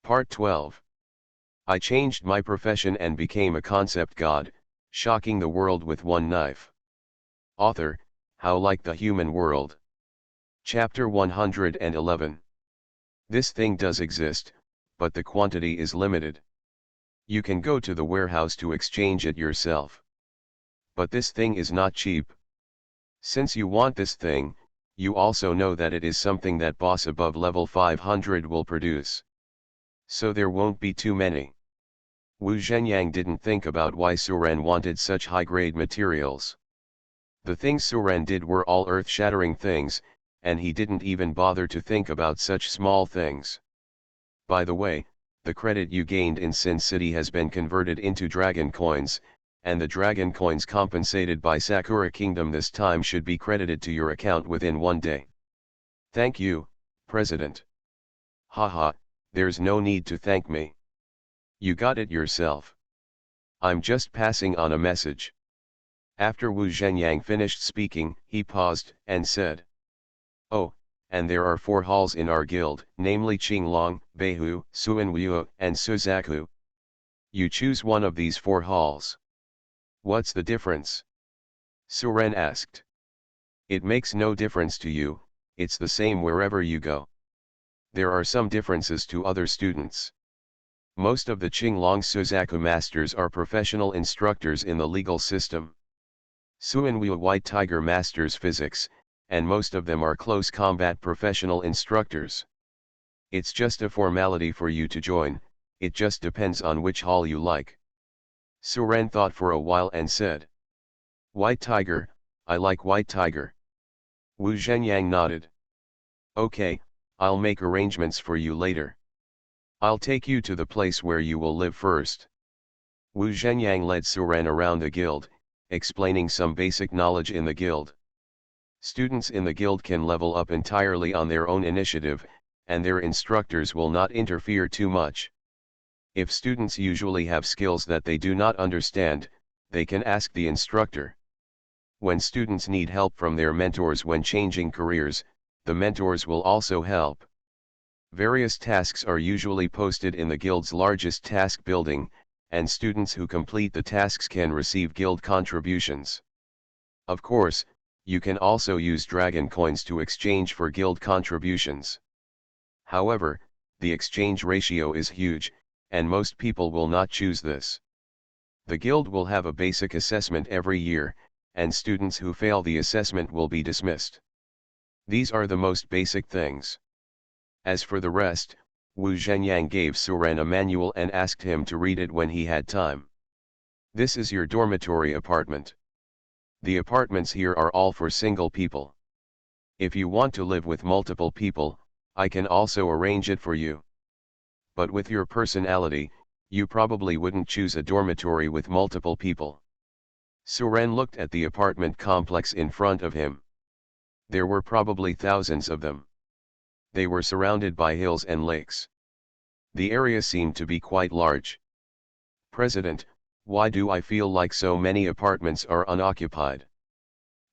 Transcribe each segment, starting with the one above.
Part 12. I changed my profession and became a concept god, shocking the world with one knife. Author, How Like the Human World. Chapter 111. This thing does exist, but the quantity is limited. You can go to the warehouse to exchange it yourself. But this thing is not cheap. Since you want this thing, you also know that it is something that boss above level 500 will produce. So there won't be too many. Wu Zhenyang didn't think about why Suren wanted such high-grade materials. The things Suren did were all earth-shattering things, and he didn't even bother to think about such small things. By the way, the credit you gained in Sin City has been converted into dragon coins, and the dragon coins compensated by Sakura Kingdom this time should be credited to your account within 1 day. Thank you, President. Haha, there's no need to thank me. You got it yourself. I'm just passing on a message. After Wu Zhenyang finished speaking, he paused and said, "Oh, and there are 4 halls in our guild, namely Qinglong, Beihu, Suanwu, and Suzaku. You choose one of these 4 halls." "What's the difference?" Suren asked. "It makes no difference to you, it's the same wherever you go. There are some differences to other students. Most of the Qinglong Suzaku masters are professional instructors in the legal system. Suanwu White Tiger masters physics, and most of them are close combat professional instructors. It's just a formality for you to join, it just depends on which hall you like." Suren thought for a while and said, "White Tiger, I like White Tiger." Wu Zhenyang nodded. "Okay, I'll make arrangements for you later. I'll take you to the place where you will live first." Wu Zhenyang led Suren around the guild, explaining some basic knowledge in the guild. Students in the guild can level up entirely on their own initiative, and their instructors will not interfere too much. If students usually have skills that they do not understand, they can ask the instructor. When students need help from their mentors when changing careers, the mentors will also help. Various tasks are usually posted in the guild's largest task building, and students who complete the tasks can receive guild contributions. Of course, you can also use dragon coins to exchange for guild contributions. However, the exchange ratio is huge, and most people will not choose this. The guild will have a basic assessment every year, and students who fail the assessment will be dismissed. These are the most basic things. As for the rest, Wu Zhenyang gave Suren a manual and asked him to read it when he had time. "This is your dormitory apartment. The apartments here are all for single people. If you want to live with multiple people, I can also arrange it for you. But with your personality, you probably wouldn't choose a dormitory with multiple people." Suren looked at the apartment complex in front of him. There were probably thousands of them. They were surrounded by hills and lakes. The area seemed to be quite large. "President, why do I feel like so many apartments are unoccupied?"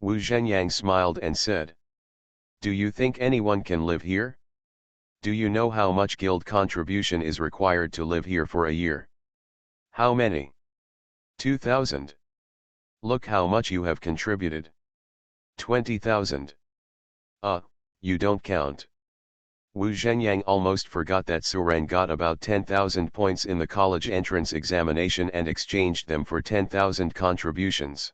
Wu Zhenyang smiled and said, "Do you think anyone can live here? Do you know how much guild contribution is required to live here for a year?" "How many?" 2,000. "Look how much you have contributed." 20,000. You don't count." Wu Zhenyang almost forgot that Suren got about 10,000 points in the college entrance examination and exchanged them for 10,000 contributions.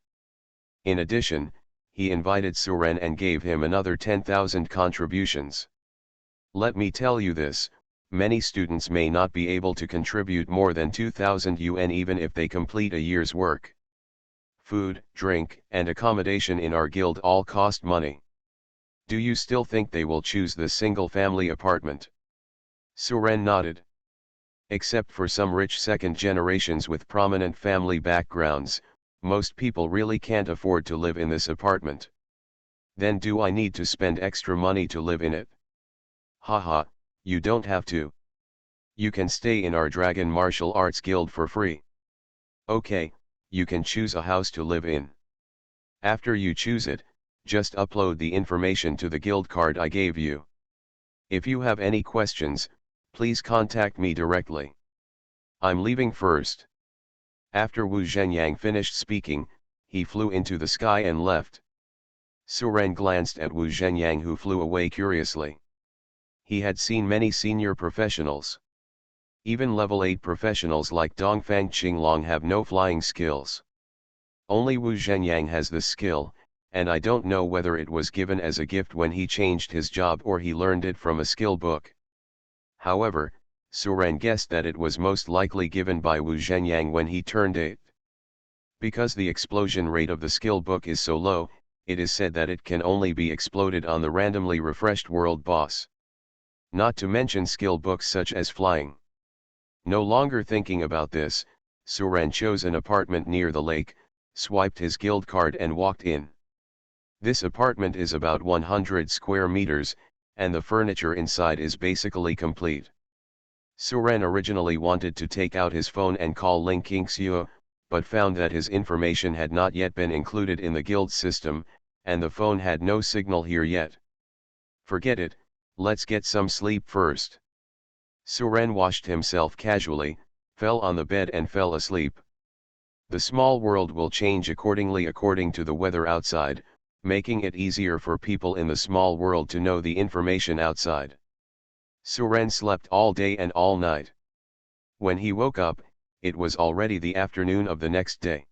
In addition, he invited Suren and gave him another 10,000 contributions. Let me tell you this, many students may not be able to contribute more than 2,000 yuan even if they complete a year's work. Food, drink, and accommodation in our guild all cost money. Do you still think they will choose the single-family apartment?" Suren nodded. "Except for some rich second generations with prominent family backgrounds, most people really can't afford to live in this apartment." "Then do I need to spend extra money to live in it?" "Haha, you don't have to. You can stay in our Dragon Martial Arts Guild for free. Okay, you can choose a house to live in. After you choose it, just upload the information to the guild card I gave you. If you have any questions, Please contact me directly. I'm leaving first. After Wu Zhenyang finished speaking, he flew into the sky and left. Su Ren glanced at Wu Zhenyang, who flew away curiously. He had seen many senior professionals. Even level 8 professionals like Dongfang Qinglong have no flying skills. Only Wu Zhenyang has this skill, and I don't know whether it was given as a gift when he changed his job or he learned it from a skill book. However, Su Ren guessed that it was most likely given by Wu Zhenyang when he turned 8. Because the explosion rate of the skill book is so low, it is said that it can only be exploded on the randomly refreshed world boss. Not to mention skill books such as flying. No longer thinking about this, Su Ren chose an apartment near the lake, swiped his guild card and walked in. This apartment is about 100 square meters, and the furniture inside is basically complete. Su Ren originally wanted to take out his phone and call Ling Qingxiu, but found that his information had not yet been included in the guild system, and the phone had no signal here yet. Forget it, let's get some sleep first. Su Ren washed himself casually, fell on the bed and fell asleep. The small world will change according to the weather outside, making it easier for people in the small world to know the information outside. Su Ren slept all day and all night. When he woke up, it was already the afternoon of the next day.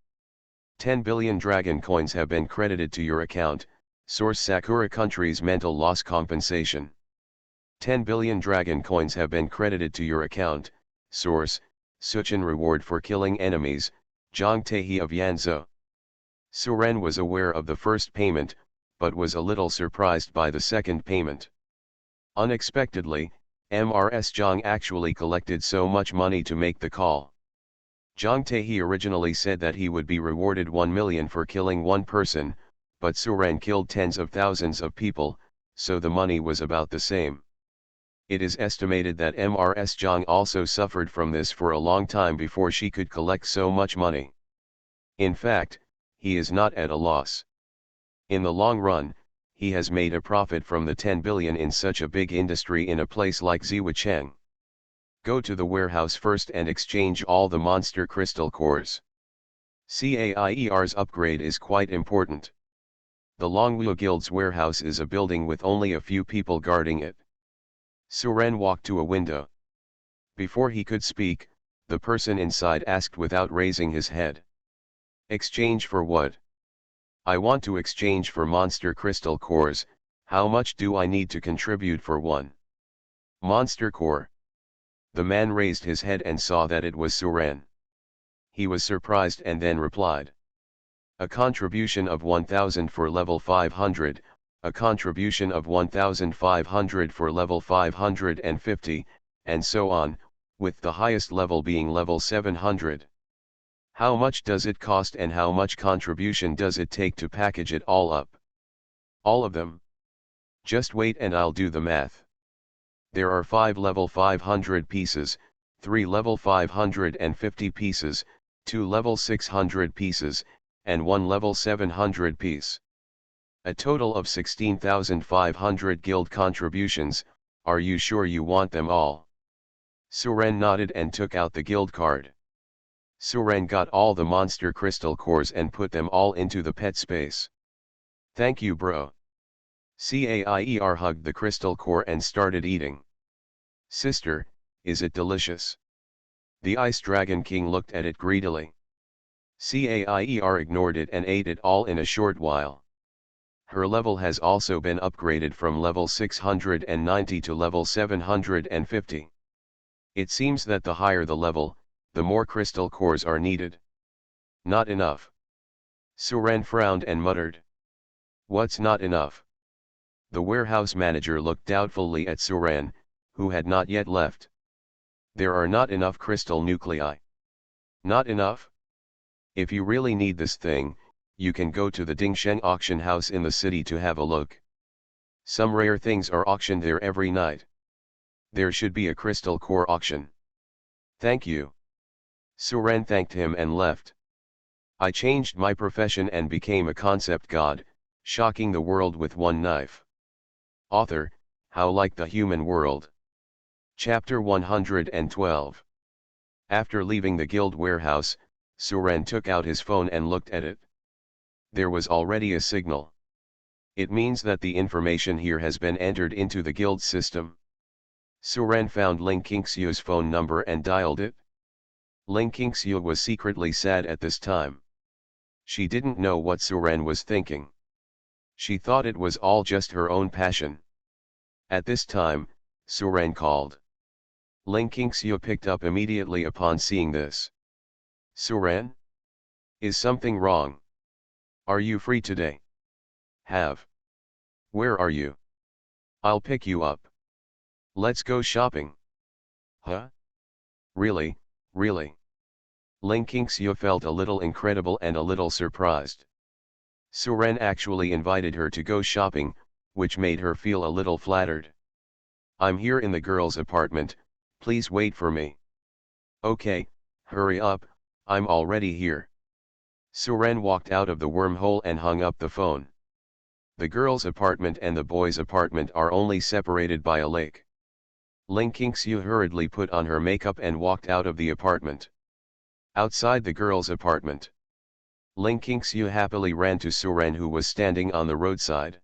10 billion dragon coins have been credited to your account, source Sakura Country's mental loss compensation. 10 billion dragon coins have been credited to your account, source, Suchin reward for killing enemies, Zhang Taihe of Yanzhou. Su Ren was aware of the first payment, but was a little surprised by the second payment. Unexpectedly, MRS Zhang actually collected so much money to make the call. Zhang Taihe originally said that he would be rewarded 1 million for killing one person, but Su Ren killed tens of thousands of people, so the money was about the same. It is estimated that MRS Zhang also suffered from this for a long time before she could collect so much money. In fact, he is not at a loss. In the long run, he has made a profit from the 10 billion in such a big industry in a place like Ziwacheng. Go to the warehouse first and exchange all the monster crystal cores. CAIER's upgrade is quite important. The Longwu Guild's warehouse is a building with only a few people guarding it. Su Ren walked to a window. Before he could speak, the person inside asked without raising his head. Exchange for what? I want to exchange for monster crystal cores. How much do I need to contribute for one monster core? The man raised his head and saw that it was Su Ren. He was surprised and then replied. A contribution of 1000 for level 500, a contribution of 1500 for level 550, and so on, with the highest level being level 700. How much does it cost and how much contribution does it take to package it all up? All of them. Just wait and I'll do the math. There are 5 level 500 pieces, 3 level 550 pieces, 2 level 600 pieces, and 1 level 700 piece. A total of 16,500 guild contributions. Are you sure you want them all? Su Ren nodded and took out the guild card. Su Ren got all the monster crystal cores and put them all into the pet space. Thank you, bro. Caier hugged the crystal core and started eating. Sister, is it delicious? The Ice Dragon King looked at it greedily. Caier ignored it and ate it all in a short while. Her level has also been upgraded from level 690 to level 750. It seems that the higher the level, the more crystal cores are needed. Not enough. Su Ren frowned and muttered. What's not enough? The warehouse manager looked doubtfully at Su Ren, who had not yet left. There are not enough crystal nuclei. Not enough? If you really need this thing, you can go to the Dingsheng auction house in the city to have a look. Some rare things are auctioned there every night. There should be a crystal core auction. Thank you. Su Ren thanked him and left. I changed my profession and became a concept god, shocking the world with one knife. Author, how like the human world. Chapter 112. After leaving the guild warehouse, Suren took out his phone and looked at it. There was already a signal. It means that the information here has been entered into the guild system. Suren found Ling Qingxiu's phone number and dialed it. Ling Qingxiu was secretly sad at this time. She didn't know what Suren was thinking. She thought it was all just her own passion. At this time, Suren called. Ling Qingxiu picked up immediately upon seeing this. Suren? Is something wrong? Are you free today? Have. Where are you? I'll pick you up. Let's go shopping. Huh? Really, really? Ling Qingxiu felt a little incredible and a little surprised. Suren actually invited her to go shopping, which made her feel a little flattered. I'm here in the girls' apartment, please wait for me. Okay, hurry up, I'm already here. Suren walked out of the wormhole and hung up the phone. The girls' apartment and the boys' apartment are only separated by a lake. Ling Qingxiu hurriedly put on her makeup and walked out of the apartment. Outside the girls' apartment, Ling Qingxiu happily ran to Suren, who was standing on the roadside.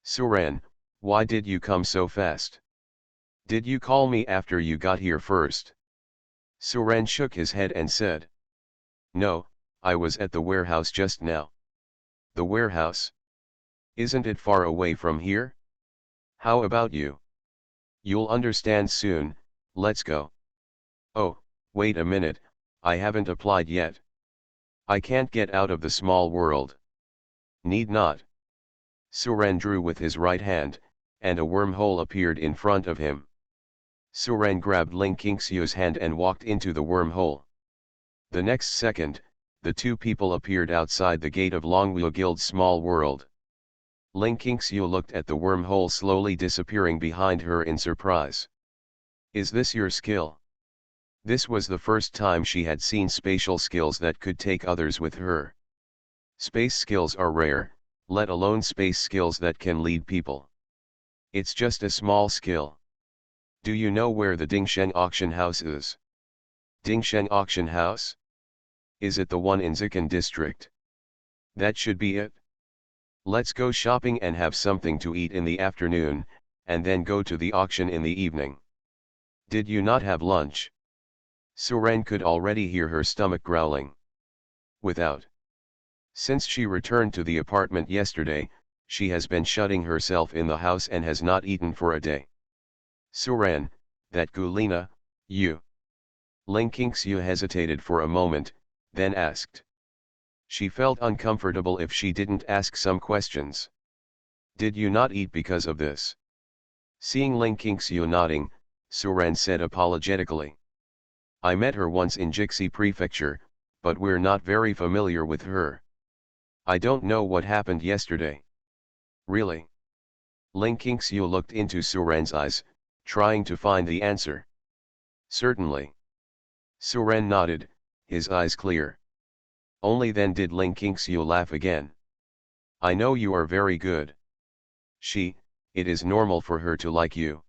Suren, why did you come so fast? Did you call me after you got here first? Suren shook his head and said. No, I was at the warehouse just now. The warehouse? Isn't it far away from here? How about you? You'll understand soon, let's go. Oh, wait a minute, I haven't applied yet. I can't get out of the small world. Need not. Suren drew with his right hand, and a wormhole appeared in front of him. Suren grabbed Ling Qingxiu's hand and walked into the wormhole. The next second, the two people appeared outside the gate of Longwu Guild's small world. Ling Qingxiu looked at the wormhole slowly disappearing behind her in surprise. Is this your skill? This was the first time she had seen spatial skills that could take others with her. Space skills are rare, let alone space skills that can lead people. It's just a small skill. Do you know where the Dingsheng auction house is? Dingsheng auction house? Is it the one in Zikan district? That should be it. Let's go shopping and have something to eat in the afternoon, and then go to the auction in the evening. Did you not have lunch? Suren could already hear her stomach growling. Without. Since she returned to the apartment yesterday, she has been shutting herself in the house and has not eaten for a day. Suren, that Gulina, you. Ling Qingxiu hesitated for a moment, then asked. She felt uncomfortable if she didn't ask some questions. Did you not eat because of this? Seeing Ling Qingxiu nodding, Suren said apologetically. I met her once in Jixi Prefecture, but we're not very familiar with her. I don't know what happened yesterday. Really? Ling Qingxiu looked into Suren's eyes, trying to find the answer. Certainly. Suren nodded, his eyes clear. Only then did Ling Qingxiu laugh again. I know you are very good. It is normal for her to like you.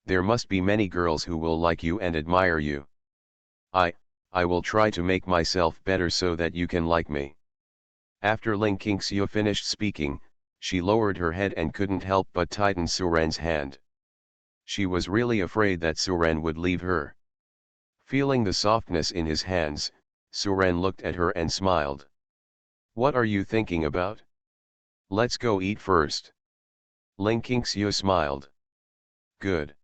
There must be many girls who will like you and admire you. I will try to make myself better so that you can like me. After Ling Qingxiu finished speaking, she lowered her head and couldn't help but tighten Suren's hand. She was really afraid that Suren would leave her. Feeling the softness in his hands, Suren looked at her and smiled. What are you thinking about? Let's go eat first. Ling Qingxiu smiled. Good.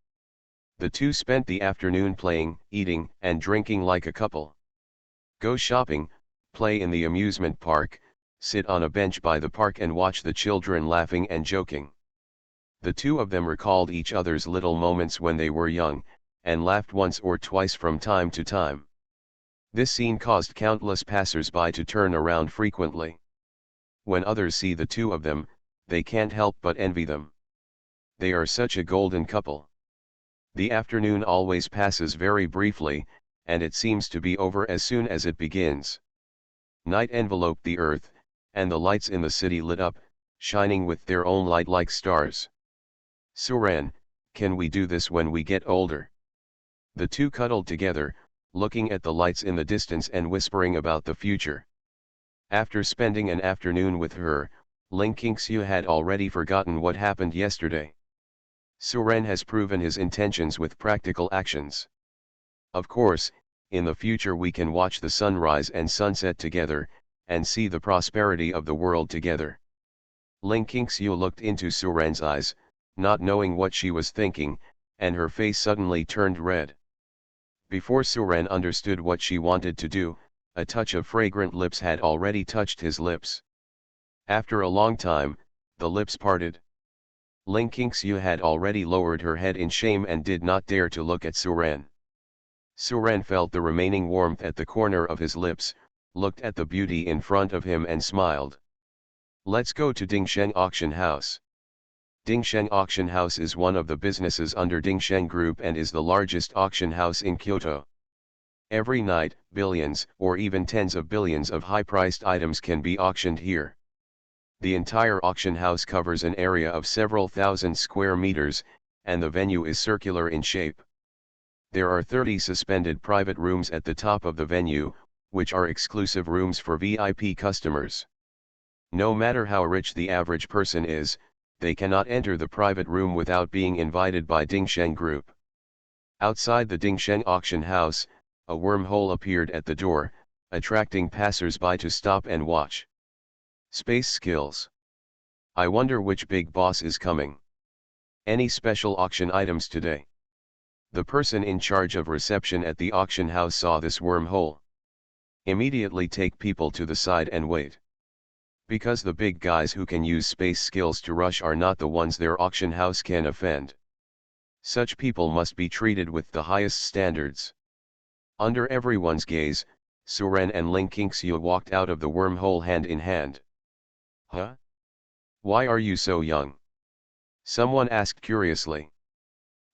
The two spent the afternoon playing, eating, and drinking like a couple. Go shopping, play in the amusement park, sit on a bench by the park and watch the children laughing and joking. The two of them recalled each other's little moments when they were young, and laughed once or twice from time to time. This scene caused countless passers-by to turn around frequently. When others see the two of them, they can't help but envy them. They are such a golden couple. The afternoon always passes very briefly, and it seems to be over as soon as it begins. Night enveloped the earth, and the lights in the city lit up, shining with their own light like stars. Suren, Can we do this when we get older? The two cuddled together, looking at the lights in the distance and whispering about the future. After spending an afternoon with her, Ling Qingxiu had already forgotten what happened yesterday. Suren has proven his intentions with practical actions. Of course, in the future we can watch the sunrise and sunset together, and see the prosperity of the world together. Ling Qingxiu looked into Suren's eyes, not knowing what she was thinking, and her face suddenly turned red. Before Suren understood what she wanted to do, a touch of fragrant lips had already touched his lips. After a long time, the lips parted. Ling Qingxiu had already lowered her head in shame and did not dare to look at Suren. Suren felt the remaining warmth at the corner of his lips, looked at the beauty in front of him and smiled. Let's go to Dingsheng Auction House. Dingsheng Auction House is one of the businesses under Dingsheng Group and is the largest auction house in Kyoto. Every night, billions, or even tens of billions of high-priced items can be auctioned here. The entire auction house covers an area of several thousand square meters, and the venue is circular in shape. There are 30 suspended private rooms at the top of the venue, which are exclusive rooms for VIP customers. No matter how rich the average person is, they cannot enter the private room without being invited by Dingsheng Group. Outside the Dingsheng auction house, a wormhole appeared at the door, attracting passers-by to stop and watch. Space skills. I wonder which big boss is coming. Any special auction items today? The person in charge of reception at the auction house saw this wormhole. Immediately take people to the side and wait. Because the big guys who can use space skills to rush are not the ones their auction house can offend. Such people must be treated with the highest standards. Under everyone's gaze, Suren and Ling Qingxiu walked out of the wormhole hand in hand. Huh? Why are you so young? Someone asked curiously.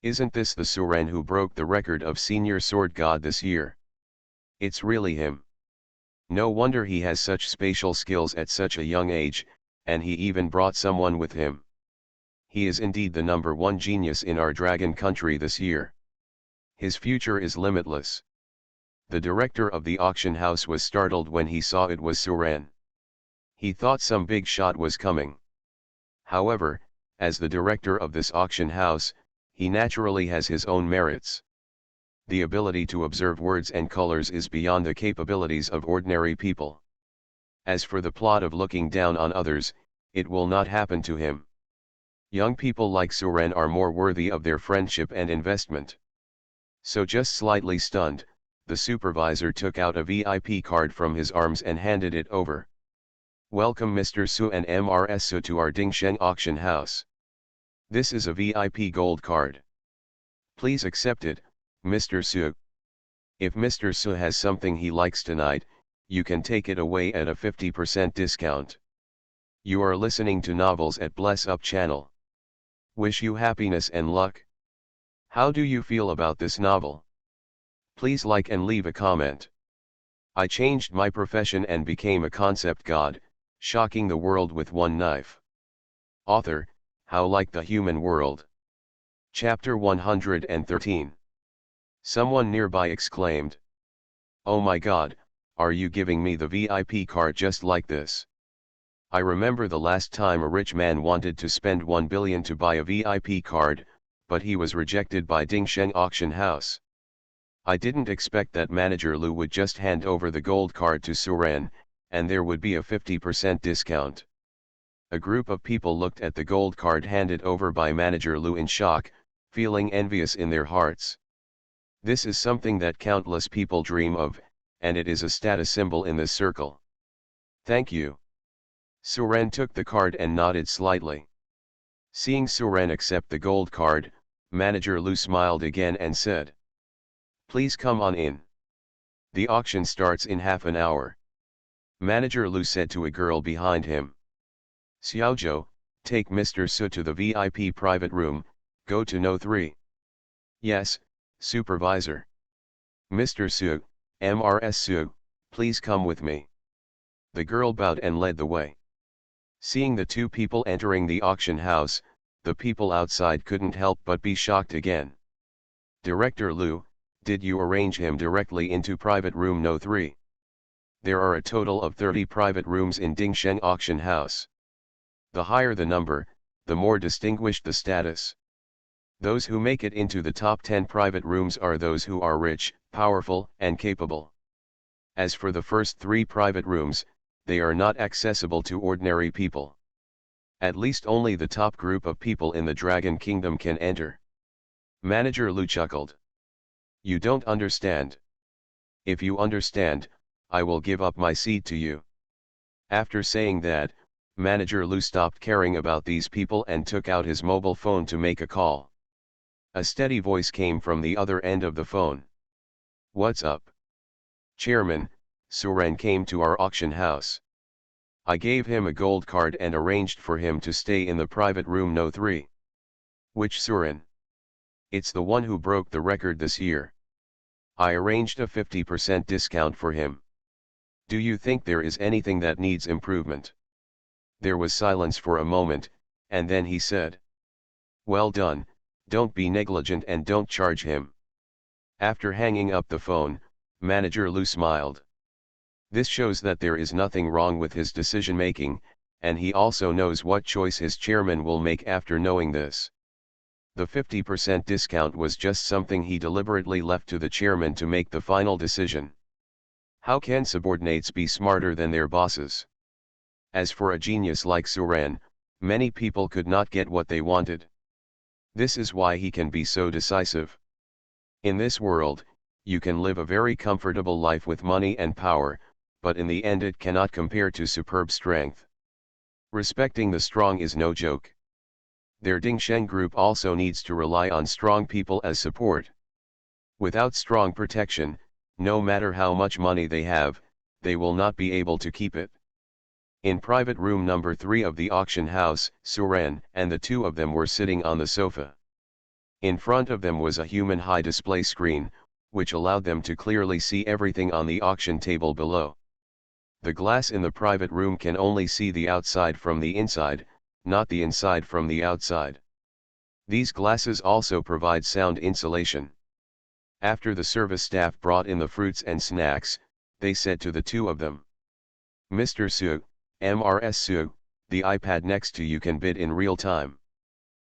Isn't this the Suren who broke the record of senior sword god this year? It's really him. No wonder he has such spatial skills at such a young age, and he even brought someone with him. He is indeed the #1 genius in our dragon country this year. His future is limitless. The director of the auction house was startled when he saw it was Suren. He thought some big shot was coming. However, as the director of this auction house, he naturally has his own merits. The ability to observe words and colors is beyond the capabilities of ordinary people. As for the plot of looking down on others, it will not happen to him. Young people like Suren are more worthy of their friendship and investment. So just slightly stunned, the supervisor took out a VIP card from his arms and handed it over. Welcome Mr. Su and Ms. Su to our Dingsheng auction house. This is a VIP gold card. Please accept it, Mr. Su. If Mr. Su has something he likes tonight, you can take it away at a 50% discount. You are listening to Novels at Bless Up channel. Wish you happiness and luck. How do you feel about this novel? Please like and leave a comment. I changed my profession and became a concept god, shocking the world with one knife. Author, How Like the Human World. Chapter 113. Someone nearby exclaimed. Oh my god, are you giving me the VIP card just like this? I remember the last time a rich man wanted to spend 1 billion to buy a VIP card, but he was rejected by Dingsheng auction house. I didn't expect that Manager Lu would just hand over the gold card to Suren, and there would be a 50% discount. A group of people looked at the gold card handed over by Manager Lu in shock, feeling envious in their hearts. This is something that countless people dream of, and it is a status symbol in this circle. Thank you. Suren took the card and nodded slightly. Seeing Suren accept the gold card, Manager Lu smiled again and said, Please come on in. The auction starts in half an hour. Manager Lu said to a girl behind him. Xiaozhou, take Mr. Su to the VIP private room, go to No. 3. Yes, supervisor. Mr. Su, Ms. Su, please come with me. The girl bowed and led the way. Seeing the two people entering the auction house, the people outside couldn't help but be shocked again. Director Liu, did you arrange him directly into private room no 3? There are a total of 30 private rooms in Dingsheng auction house. The higher the number, the more distinguished the status. Those who make it into the top 10 private rooms are those who are rich, powerful, and capable. As for the first 3 private rooms, they are not accessible to ordinary people. At least only the top group of people in the Dragon Kingdom can enter. Manager Lu chuckled. You don't understand. If you understand, I will give up my seat to you. After saying that, Manager Lu stopped caring about these people and took out his mobile phone to make a call. A steady voice came from the other end of the phone. What's up? Chairman, Suren came to our auction house. I gave him a gold card and arranged for him to stay in the private room no 3. Which Suren? It's the one who broke the record this year. I arranged a 50% discount for him. Do you think there is anything that needs improvement? There was silence for a moment, and then he said. Well done, don't be negligent and don't charge him. After hanging up the phone, Manager Lu smiled. This shows that there is nothing wrong with his decision-making, and he also knows what choice his chairman will make after knowing this. The 50% discount was just something he deliberately left to the chairman to make the final decision. How can subordinates be smarter than their bosses? As for a genius like Suren, many people could not get what they wanted. This is why he can be so decisive. In this world, you can live a very comfortable life with money and power, but in the end it cannot compare to superb strength. Respecting the strong is no joke. Their Dingsheng group also needs to rely on strong people as support. Without strong protection, no matter how much money they have, they will not be able to keep it. In private room number 3 of the auction house, Suren and the 2 of them were sitting on the sofa. In front of them was a human high display screen, which allowed them to clearly see everything on the auction table below. The glass in the private room can only see the outside from the inside, not the inside from the outside. These glasses also provide sound insulation. After the service staff brought in the fruits and snacks, they said to the 2 of them. Mr. Su, Mrs. Su, the iPad next to you can bid in real time.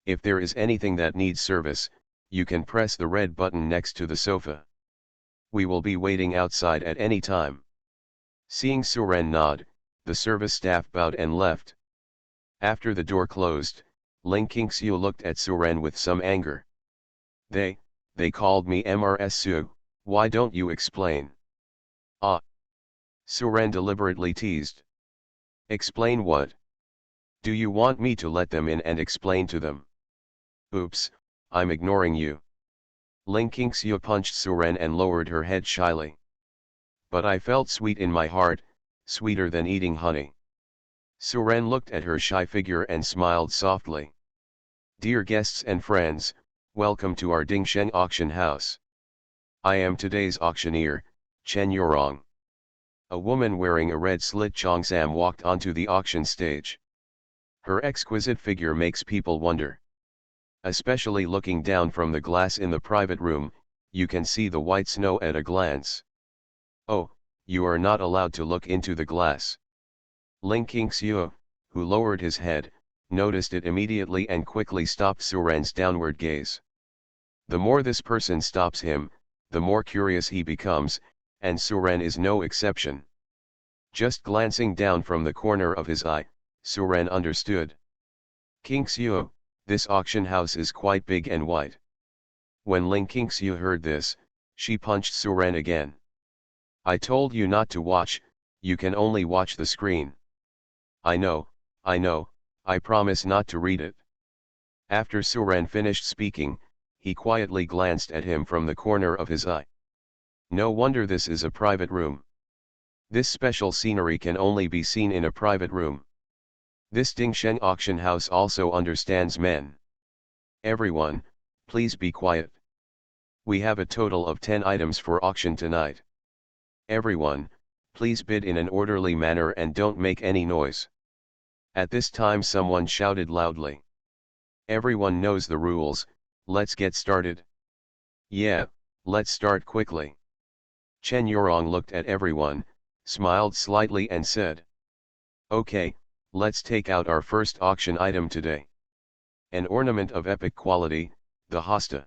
If there is anything that needs service, you can press the red button next to the sofa. We will be waiting outside at any time. Seeing Suren nod, the service staff bowed and left. After the door closed, Ling Qingxiu looked at Suren with some anger. They called me Mrs. Su, why don't you explain? Ah! Suren deliberately teased. Explain what? Do you want me to let them in and explain to them? Oops, I'm ignoring you. Ling Qingxiu punched Suren and lowered her head shyly. But I felt sweet in my heart, sweeter than eating honey. Suren looked at her shy figure and smiled softly. Dear guests and friends, welcome to our Dingsheng auction house. I am today's auctioneer, Chen Yurong. A woman wearing a red slit cheongsam walked onto the auction stage. Her exquisite figure makes people wonder. Especially looking down from the glass in the private room, you can see the white snow at a glance. Oh, you are not allowed to look into the glass. Ling Qingxiu, who lowered his head, noticed it immediately and quickly stopped Suren's downward gaze. The more this person stops him, the more curious he becomes, and Suren is no exception. Just glancing down from the corner of his eye, Suren understood. Qingxiu, this auction house is quite big and wide. When Ling Qingxiu heard this, she punched Suren again. I told you not to watch, you can only watch the screen. I know, I promise not to read it. After Suren finished speaking, he quietly glanced at him from the corner of his eye. No wonder this is a private room. This special scenery can only be seen in a private room. This Dingsheng auction house also understands men. Everyone, please be quiet. We have a total of 10 items for auction tonight. Everyone, please bid in an orderly manner and don't make any noise. At this time someone shouted loudly. Everyone knows the rules, let's get started. Yeah, let's start quickly. Chen Yurong looked at everyone, smiled slightly and said. Okay, let's take out our first auction item today. An ornament of epic quality, the hosta.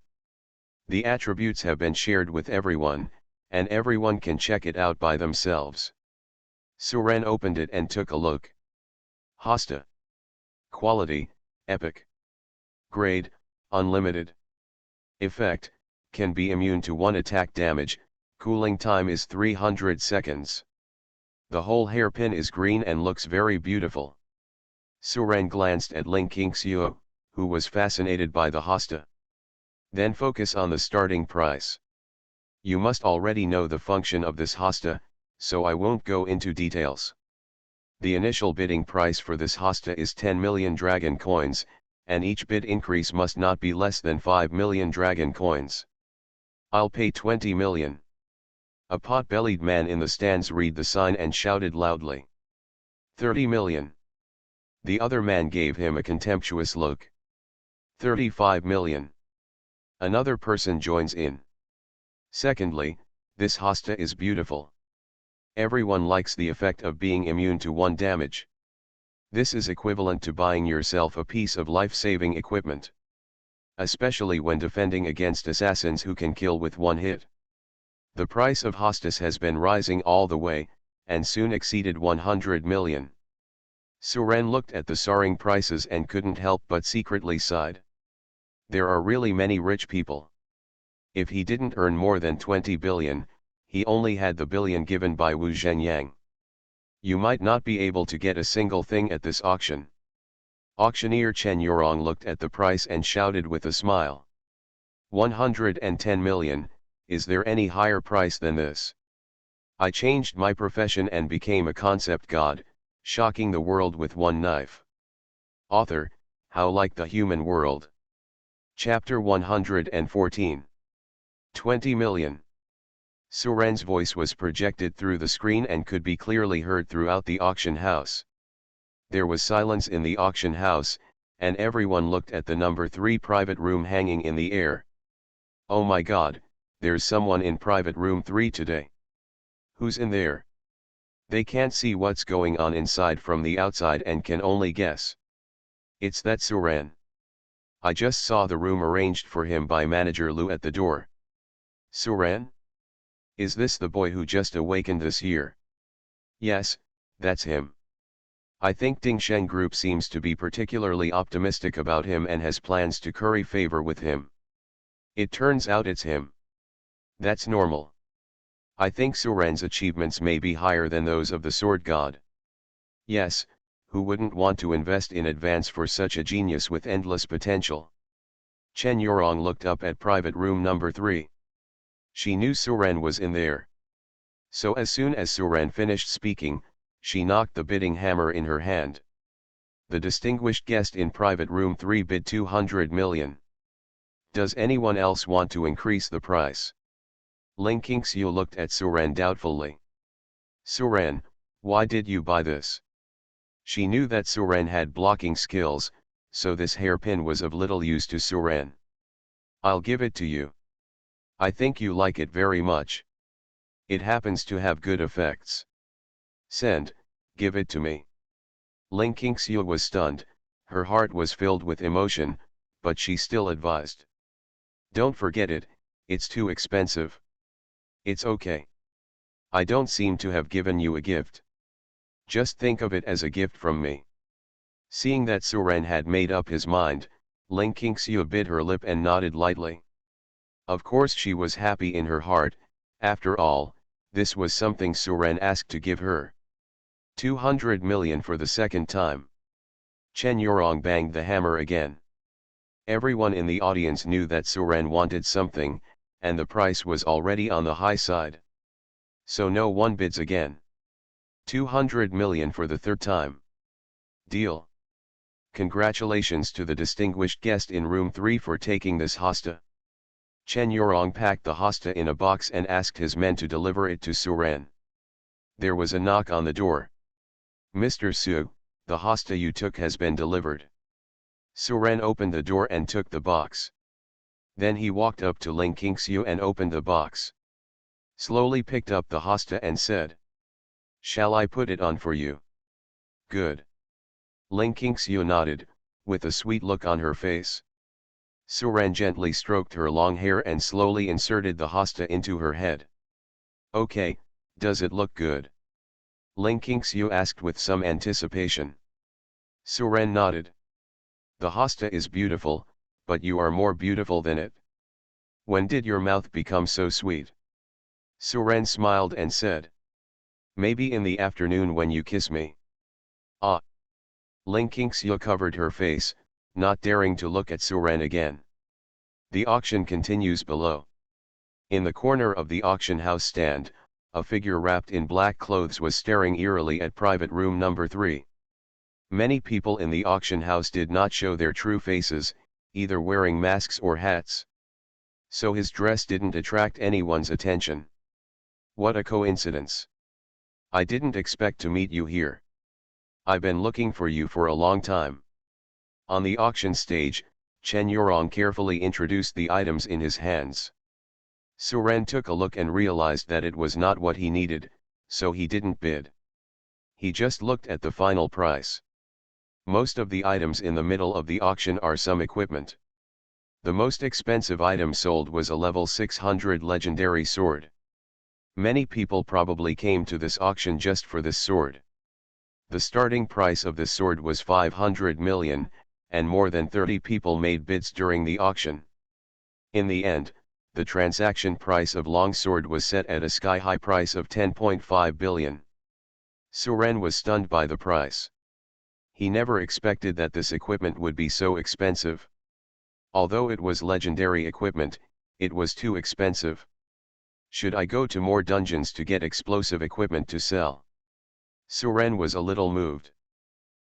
The attributes have been shared with everyone, and everyone can check it out by themselves. Suren opened it and took a look. Hosta. Quality, epic. Grade, unlimited. Effect, can be immune to 1 attack damage, cooling time is 300 seconds. The whole hairpin is green and looks very beautiful. Suren glanced at Ling Qingxiu, who was fascinated by the hosta. Then focus on the starting price. You must already know the function of this hosta, so I won't go into details. The initial bidding price for this hosta is 10 million dragon coins, and each bid increase must not be less than 5 million dragon coins. I'll pay 20 million. A pot-bellied man in the stands read the sign and shouted loudly. 30 million. The other man gave him a contemptuous look. 35 million. Another person joins in. Secondly, this hosta is beautiful. Everyone likes the effect of being immune to 1 damage. This is equivalent to buying yourself a piece of life-saving equipment. Especially when defending against assassins who can kill with 1 hit. The price of hostas has been rising all the way, and soon exceeded 100 million. Suren looked at the soaring prices and couldn't help but secretly sighed. There are really many rich people. If he didn't earn more than 20 billion, he only had the billion given by Wu Zhenyang. You might not be able to get a single thing at this auction. Auctioneer Chen Yurong looked at the price and shouted with a smile. 110 million, is there any higher price than this? I changed my profession and became a concept god, shocking the world with 1 knife. Author, How Like the Human World. Chapter 114. 20 million. Suren's voice was projected through the screen and could be clearly heard throughout the auction house. There was silence in the auction house, and everyone looked at the number 3 private room hanging in the air. Oh my god, there's someone in private room 3 today. Who's in there? They can't see what's going on inside from the outside and can only guess. It's that Suren. I just saw the room arranged for him by Manager Lu at the door. Suren? Is this the boy who just awakened this year? Yes, that's him. I think Dingsheng Group seems to be particularly optimistic about him and has plans to curry favor with him. It turns out it's him. That's normal. I think Suren's achievements may be higher than those of the sword god. Yes, who wouldn't want to invest in advance for such a genius with endless potential? Chen Yurong looked up at private room number 3. She knew Suren was in there. So as soon as Suren finished speaking, she knocked the bidding hammer in her hand. The distinguished guest in private room 3 bid 200 million. Does anyone else want to increase the price? Ling Qingxiu looked at Suren doubtfully. Suren, why did you buy this? She knew that Suren had blocking skills, so this hairpin was of little use to Suren. I'll give it to you. I think you like it very much. It happens to have good effects. Send, give it to me. Ling Qingxiu was stunned, her heart was filled with emotion, but she still advised. Don't forget it, it's too expensive. It's okay. I don't seem to have given you a gift. Just think of it as a gift from me. Seeing that Suren had made up his mind, Ling Qingxiu bit her lip and nodded lightly. Of course she was happy in her heart, after all, this was something Suren asked to give her. 200 million for the second time. Chen Yurong banged the hammer again. Everyone in the audience knew that Suren wanted something, and the price was already on the high side. So no one bids again. 200 million for the 3rd time. Deal. Congratulations to the distinguished guest in room 3 for taking this hosta. Chen Yurong packed the hosta in a box and asked his men to deliver it to Suren. There was a knock on the door. Mr. Su, the hosta you took has been delivered. Suren opened the door and took the box. Then he walked up to Ling Qingxiu and opened the box. Slowly picked up the hosta and said, "Shall I put it on for you?" "Good." Ling Qingxiu nodded, with a sweet look on her face. Suren gently stroked her long hair and slowly inserted the hosta into her head. "Okay, does it look good?" Ling Qingxiu asked with some anticipation. Suren nodded. "The hosta is beautiful, but you are more beautiful than it. When did your mouth become so sweet?" Suren smiled and said, "Maybe in the afternoon when you kiss me." "Ah." Ling Qingxiu covered her face, not daring to look at Suren again. The auction continues below. In the corner of the auction house stand, a figure wrapped in black clothes was staring eerily at private room number 3. Many people in the auction house did not show their true faces, either wearing masks or hats. So his dress didn't attract anyone's attention. What a coincidence. I didn't expect to meet you here. I've been looking for you for a long time. On the auction stage, Chen Yurong carefully introduced the items in his hands. Suren took a look and realized that it was not what he needed, so he didn't bid. He just looked at the final price. Most of the items in the middle of the auction are some equipment. The most expensive item sold was a level 600 legendary sword. Many people probably came to this auction just for this sword. The starting price of this sword was 500 million, and more than 30 people made bids during the auction. In the end, the transaction price of longsword was set at a sky-high price of 10.5 billion. Suren was stunned by the price. He never expected that this equipment would be so expensive. Although it was legendary equipment, it was too expensive. Should I go to more dungeons to get explosive equipment to sell? Suren was a little moved.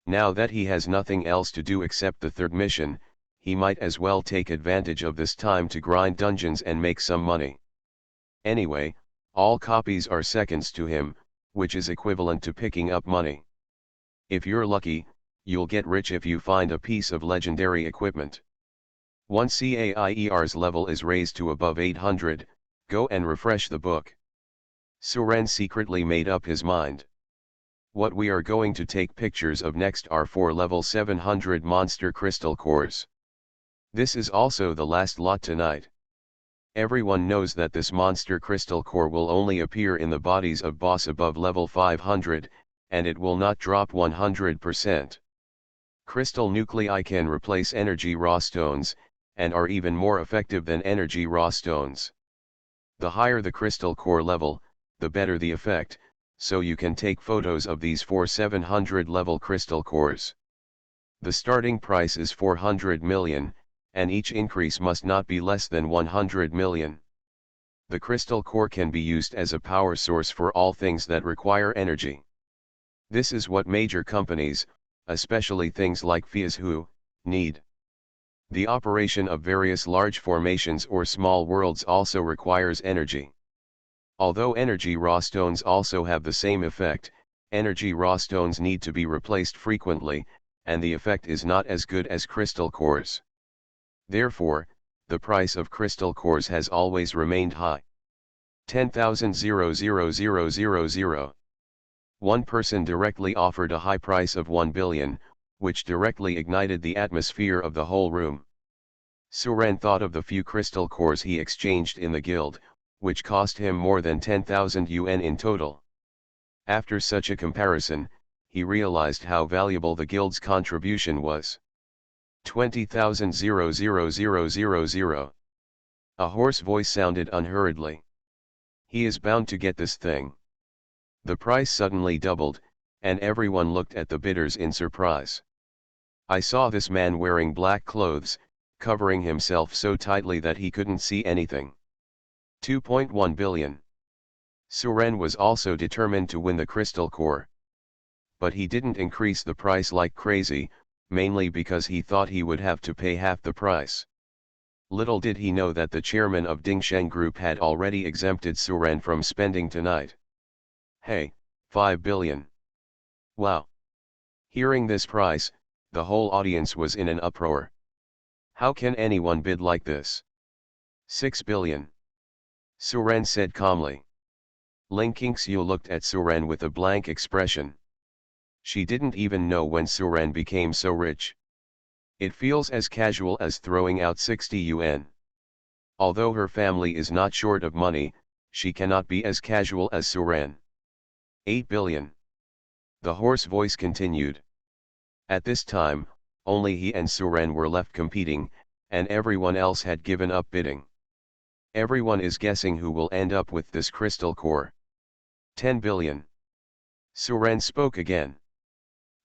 Now that he has nothing else to do except the third mission, he might as well take advantage of this time to grind dungeons and make some money. Anyway, all copies are seconds to him, which is equivalent to picking up money. If you're lucky, you'll get rich if you find a piece of legendary equipment. Once Caier's level is raised to above 800, go and refresh the book. Suren secretly made up his mind. What we are going to take pictures of next are 4 level 700 monster crystal cores. This is also the last lot tonight. Everyone knows that this monster crystal core will only appear in the bodies of boss above level 500, and it will not drop 100%. Crystal nuclei can replace energy raw stones, and are even more effective than energy raw stones. The higher the crystal core level, the better the effect, so you can take photos of these 4 700 level crystal cores. The starting price is 400 million, and each increase must not be less than 100 million. The crystal core can be used as a power source for all things that require energy. This is what major companies, especially things like Fiashu, need. The operation of various large formations or small worlds also requires energy. Although energy raw stones also have the same effect, energy raw stones need to be replaced frequently, and the effect is not as good as crystal cores. Therefore, the price of crystal cores has always remained high. 10,000. One person directly offered a high price of 1 billion, which directly ignited the atmosphere of the whole room. Suren thought of the few crystal cores he exchanged in the guild, which cost him more than 10,000 yuan in total. After such a comparison, he realized how valuable the guild's contribution was. 20,000. A hoarse voice sounded unhurriedly. He is bound to get this thing. The price suddenly doubled, and everyone looked at the bidders in surprise. I saw this man wearing black clothes, covering himself so tightly that he couldn't see anything. 2.1 billion. Suren was also determined to win the crystal core. But he didn't increase the price like crazy, mainly because he thought he would have to pay half the price. Little did he know that the chairman of Dingsheng Group had already exempted Suren from spending tonight. Hey, 5 billion. Wow. Hearing this price, The whole audience was in an uproar. How can anyone bid like this? 6 billion. Suren said calmly. Ling Qingxiu looked at Suren with a blank expression. She didn't even know when Suren became so rich. It feels as casual as throwing out 60 yuan. Although her family is not short of money, she cannot be as casual as Suren. 8 billion. The hoarse voice continued. At this time, only he and Suren were left competing, and everyone else had given up bidding. Everyone is guessing who will end up with this crystal core. 10 billion. Suren spoke again.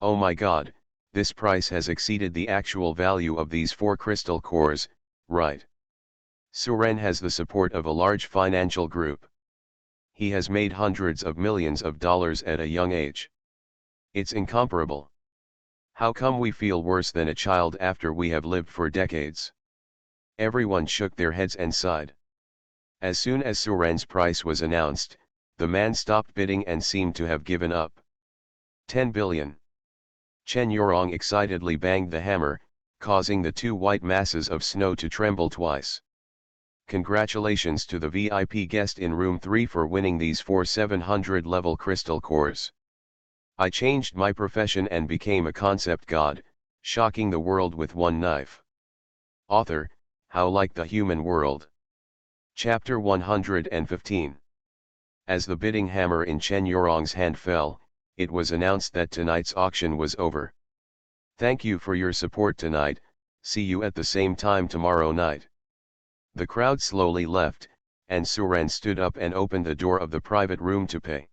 Oh my god, this price has exceeded the actual value of these 4 crystal cores, right? Suren has the support of a large financial group. He has made hundreds of millions of dollars at a young age. It's incomparable. How come we feel worse than a child after we have lived for decades? Everyone shook their heads and sighed. As soon as Suren's price was announced, the man stopped bidding and seemed to have given up. 10 billion. Chen Yorong excitedly banged the hammer, causing the 2 white masses of snow to tremble twice. Congratulations to the VIP guest in room 3 for winning these 4 700-level crystal cores. I changed my profession and became a concept god, shocking the world with one knife. Author, How Like the Human World. Chapter 115. As the bidding hammer in Chen Yorong's hand fell, it was announced that tonight's auction was over. Thank you for your support tonight, see you at the same time tomorrow night. The crowd slowly left, and Suren stood up and opened the door of the private room to pay.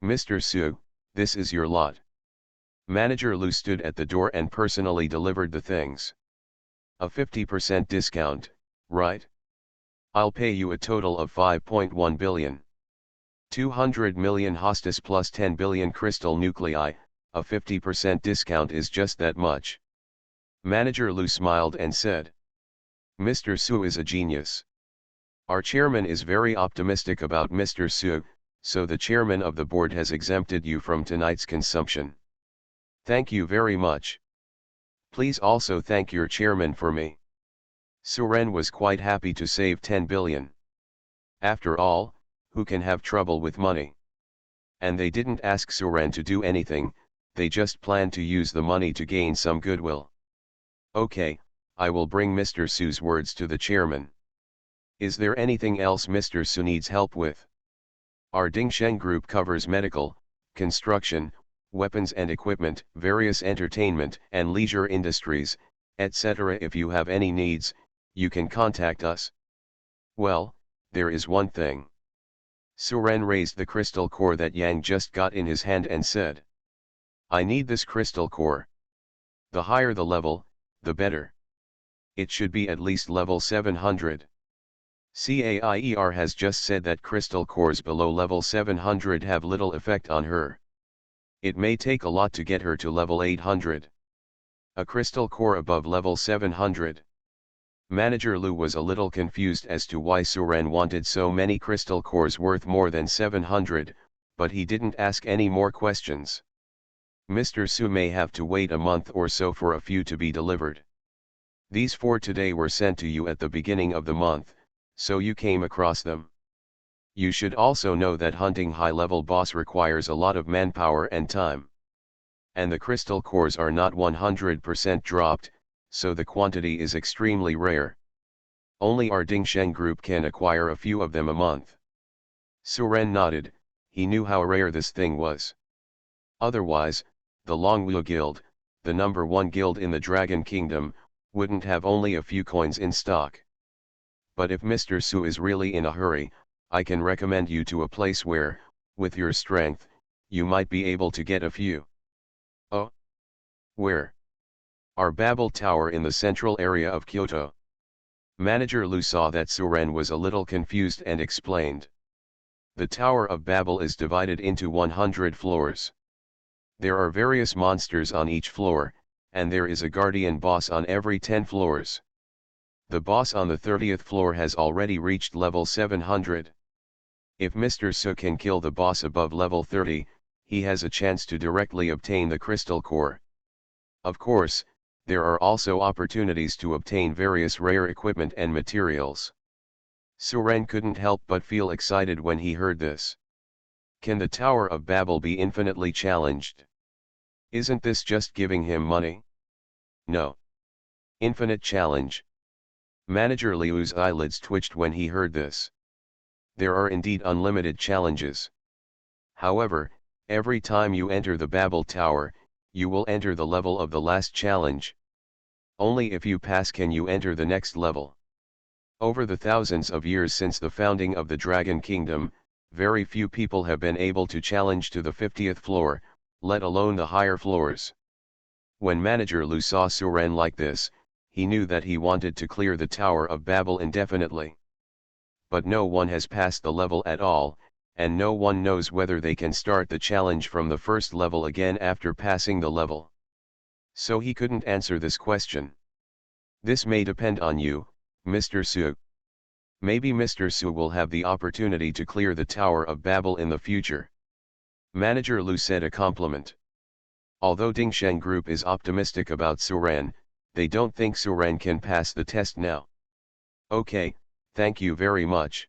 Mr. Su, this is your lot. Manager Lu stood at the door and personally delivered the things. A 50% discount, right? I'll pay you a total of 5.1 billion. 200 million hostas plus 10 billion crystal nuclei, a 50% discount is just that much. Manager Lu smiled and said. Mr. Su is a genius. Our chairman is very optimistic about Mr. Su, so the chairman of the board has exempted you from tonight's consumption. Thank you very much. Please also thank your chairman for me. Suren was quite happy to save 10 billion. After all, who can have trouble with money? And they didn't ask Suren to do anything, they just planned to use the money to gain some goodwill. Okay, I will bring Mr. Su's words to the chairman. Is there anything else Mr. Su needs help with? Our Dingsheng group covers medical, construction, weapons and equipment, various entertainment and leisure industries, etc. If you have any needs, you can contact us. Well, there is one thing. Suren raised the crystal core that Yang just got in his hand and said. I need this crystal core. The higher the level, the better. It should be at least level 700. CAIER has just said that crystal cores below level 700 have little effect on her. It may take a lot to get her to level 800. A crystal core above level 700. Manager Lu was a little confused as to why Suren wanted so many crystal cores worth more than 700, but he didn't ask any more questions. Mr. Su may have to wait a month or so for a few to be delivered. These 4 today were sent to you at the beginning of the month, so you came across them. You should also know that hunting high-level boss requires a lot of manpower and time. And the crystal cores are not 100% dropped, so the quantity is extremely rare. Only our Dingsheng group can acquire a few of them a month. Suren nodded, he knew how rare this thing was. Otherwise, the Longwu Guild, the number 1 guild in the Dragon Kingdom, wouldn't have only a few coins in stock. But if Mr. Su is really in a hurry, I can recommend you to a place where, with your strength, you might be able to get a few. Oh? Where? Our Babel Tower in the central area of Kyoto. Manager Lu saw that Suren was a little confused and explained. The Tower of Babel is divided into 100 floors. There are various monsters on each floor, and there is a guardian boss on every 10 floors. The boss on the 30th floor has already reached level 700. If Mr. Su can kill the boss above level 30, he has a chance to directly obtain the crystal core. Of course, there are also opportunities to obtain various rare equipment and materials. Suren couldn't help but feel excited when he heard this. Can the Tower of Babel be infinitely challenged? Isn't this just giving him money? No. Infinite challenge. Manager Liu's eyelids twitched when he heard this. There are indeed unlimited challenges. However, every time you enter the Babel Tower, you will enter the level of the last challenge. Only if you pass can you enter the next level. Over the thousands of years since the founding of the Dragon Kingdom, very few people have been able to challenge to the 50th floor, let alone the higher floors. When Manager Lu saw Suren like this, he knew that he wanted to clear the Tower of Babel indefinitely. But no one has passed the level at all, and no one knows whether they can start the challenge from the first level again after passing the level. So he couldn't answer this question. This may depend on you, Mr. Su. Maybe Mr. Su will have the opportunity to clear the Tower of Babel in the future. Manager Lu said a compliment. Although Dingsheng Group is optimistic about Suren, they don't think Suren can pass the test now. Okay, thank you very much.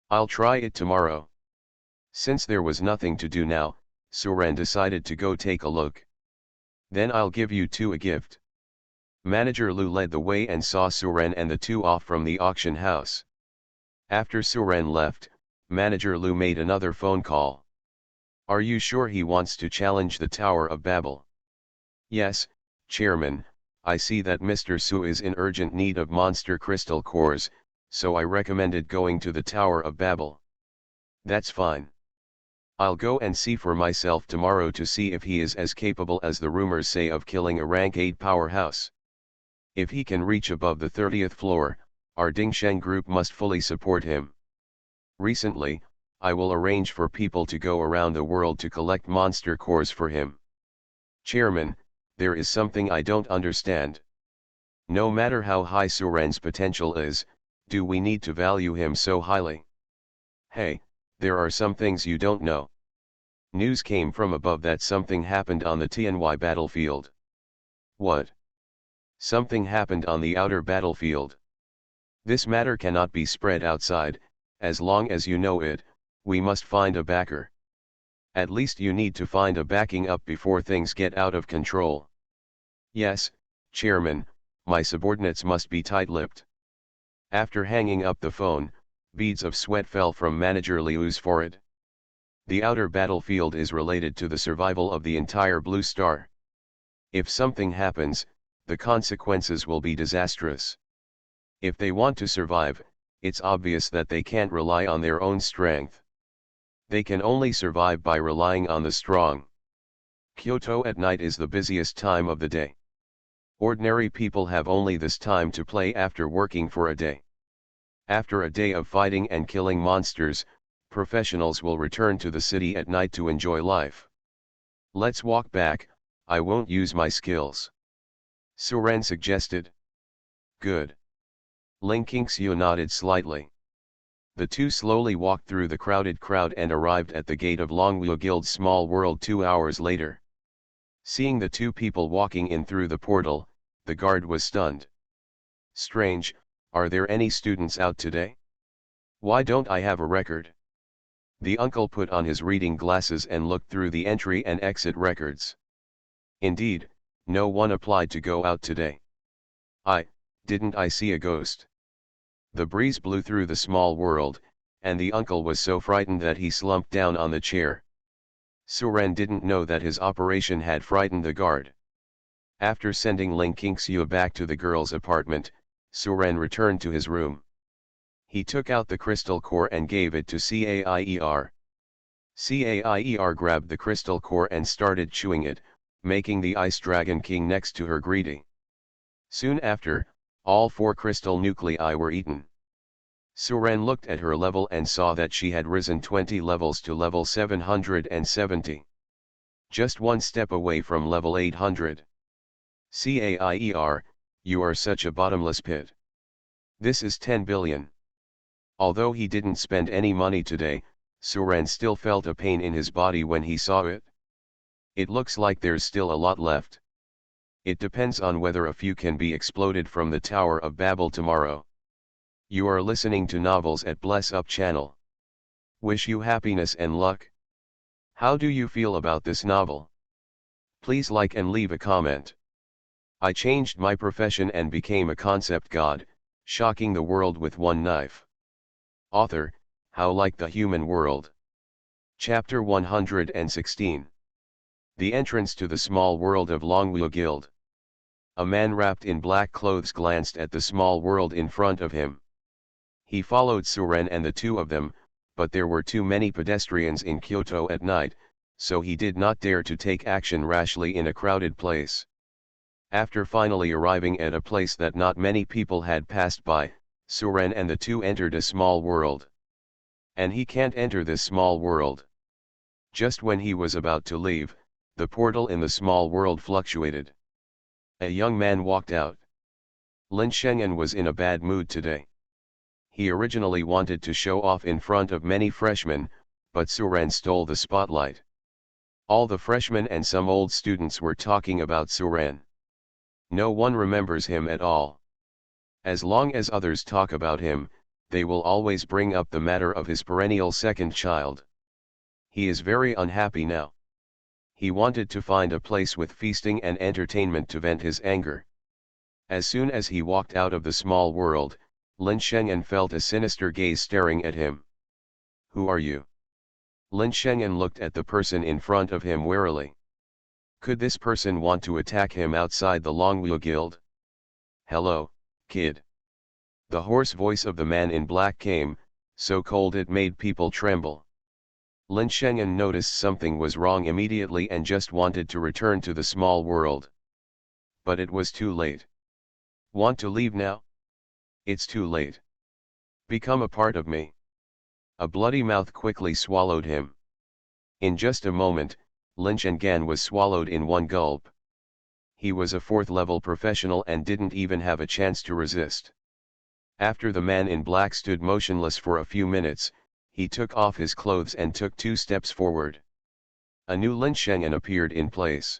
I'll try it tomorrow. Since there was nothing to do now, Suren decided to go take a look. Then I'll give you two a gift. Manager Lu led the way and saw Suren and the two off from the auction house. After Suren left, Manager Lu made another phone call. Are you sure he wants to challenge the Tower of Babel? Yes, Chairman, I see that Mr. Su is in urgent need of monster crystal cores, so I recommended going to the Tower of Babel. That's fine. I'll go and see for myself tomorrow to see if he is as capable as the rumors say of killing a rank 8 powerhouse. If he can reach above the 30th floor, our Dingsheng Group must fully support him. Recently, I will arrange for people to go around the world to collect monster cores for him. Chairman, there is something I don't understand. No matter how high Suren's potential is, do we need to value him so highly? Hey, there are some things you don't know. News came from above that something happened on the Tianwai battlefield. What? Something happened on the outer battlefield. This matter cannot be spread outside, as long as you know it, we must find a backer. At least you need to find a backing up before things get out of control. Yes, Chairman, my subordinates must be tight-lipped. After hanging up the phone, beads of sweat fell from Manager Liu's forehead. The outer battlefield is related to the survival of the entire Blue Star. If something happens, the consequences will be disastrous. If they want to survive, it's obvious that they can't rely on their own strength. They can only survive by relying on the strong. Kyoto at night is the busiest time of the day. Ordinary people have only this time to play after working for a day. After a day of fighting and killing monsters, professionals will return to the city at night to enjoy life. Let's walk back, I won't use my skills. Suren suggested. Good. Ling Qingxiu nodded slightly. The two slowly walked through the crowded crowd and arrived at the gate of Longwu Guild's small world 2 hours later. Seeing the two people walking in through the portal, the guard was stunned. Strange, are there any students out today? Why don't I have a record? The uncle put on his reading glasses and looked through the entry and exit records. Indeed, no one applied to go out today. Didn't I see a ghost? The breeze blew through the small world, and the uncle was so frightened that he slumped down on the chair. Suren didn't know that his operation had frightened the guard. After sending Ling Qingxiu back to the girl's apartment, Suren returned to his room. He took out the crystal core and gave it to Caier. Caier grabbed the crystal core and started chewing it, making the Ice Dragon King next to her greedy. Soon after, all 4 crystal nuclei were eaten. Suren looked at her level and saw that she had risen 20 levels to level 770. Just one step away from level 800. Caier, you are such a bottomless pit. This is 10 billion. Although he didn't spend any money today, Suren still felt a pain in his body when he saw it. It looks like there's still a lot left. It depends on whether a few can be exploded from the Tower of Babel tomorrow. You are listening to Novels at Bless Up channel. Wish you happiness and luck. How do you feel about this novel? Please like and leave a comment. I changed my profession and became a concept god, shocking the world with one knife. Author, How Like the Human World. Chapter 116. The entrance to the small world of Longwu Guild. A man wrapped in black clothes glanced at the small world in front of him. He followed Suren and the two of them, but there were too many pedestrians in Kyoto at night, so he did not dare to take action rashly in a crowded place. After finally arriving at a place that not many people had passed by, Suren and the two entered a small world. And he can't enter this small world. Just when he was about to leave, the portal in the small world fluctuated. A young man walked out. Lin Shengen was in a bad mood today. He originally wanted to show off in front of many freshmen, but Suren stole the spotlight. All the freshmen and some old students were talking about Suren. No one remembers him at all. As long as others talk about him, they will always bring up the matter of his perennial second child. He is very unhappy now. He wanted to find a place with feasting and entertainment to vent his anger. As soon as he walked out of the small world, Lin Shengen felt a sinister gaze staring at him. Who are you? Lin Shengen looked at the person in front of him warily. Could this person want to attack him outside the Longwu Guild? Hello, kid. The hoarse voice of the man in black came, so cold it made people tremble. Lin Shengen noticed something was wrong immediately and just wanted to return to the small world. But it was too late. Want to leave now? It's too late. Become a part of me. A bloody mouth quickly swallowed him. In just a moment, Lin Shengen was swallowed in one gulp. He was a 4th-level professional and didn't even have a chance to resist. After the man in black stood motionless for a few minutes, he took off his clothes and took 2 steps forward. A new Lin Shengen appeared in place.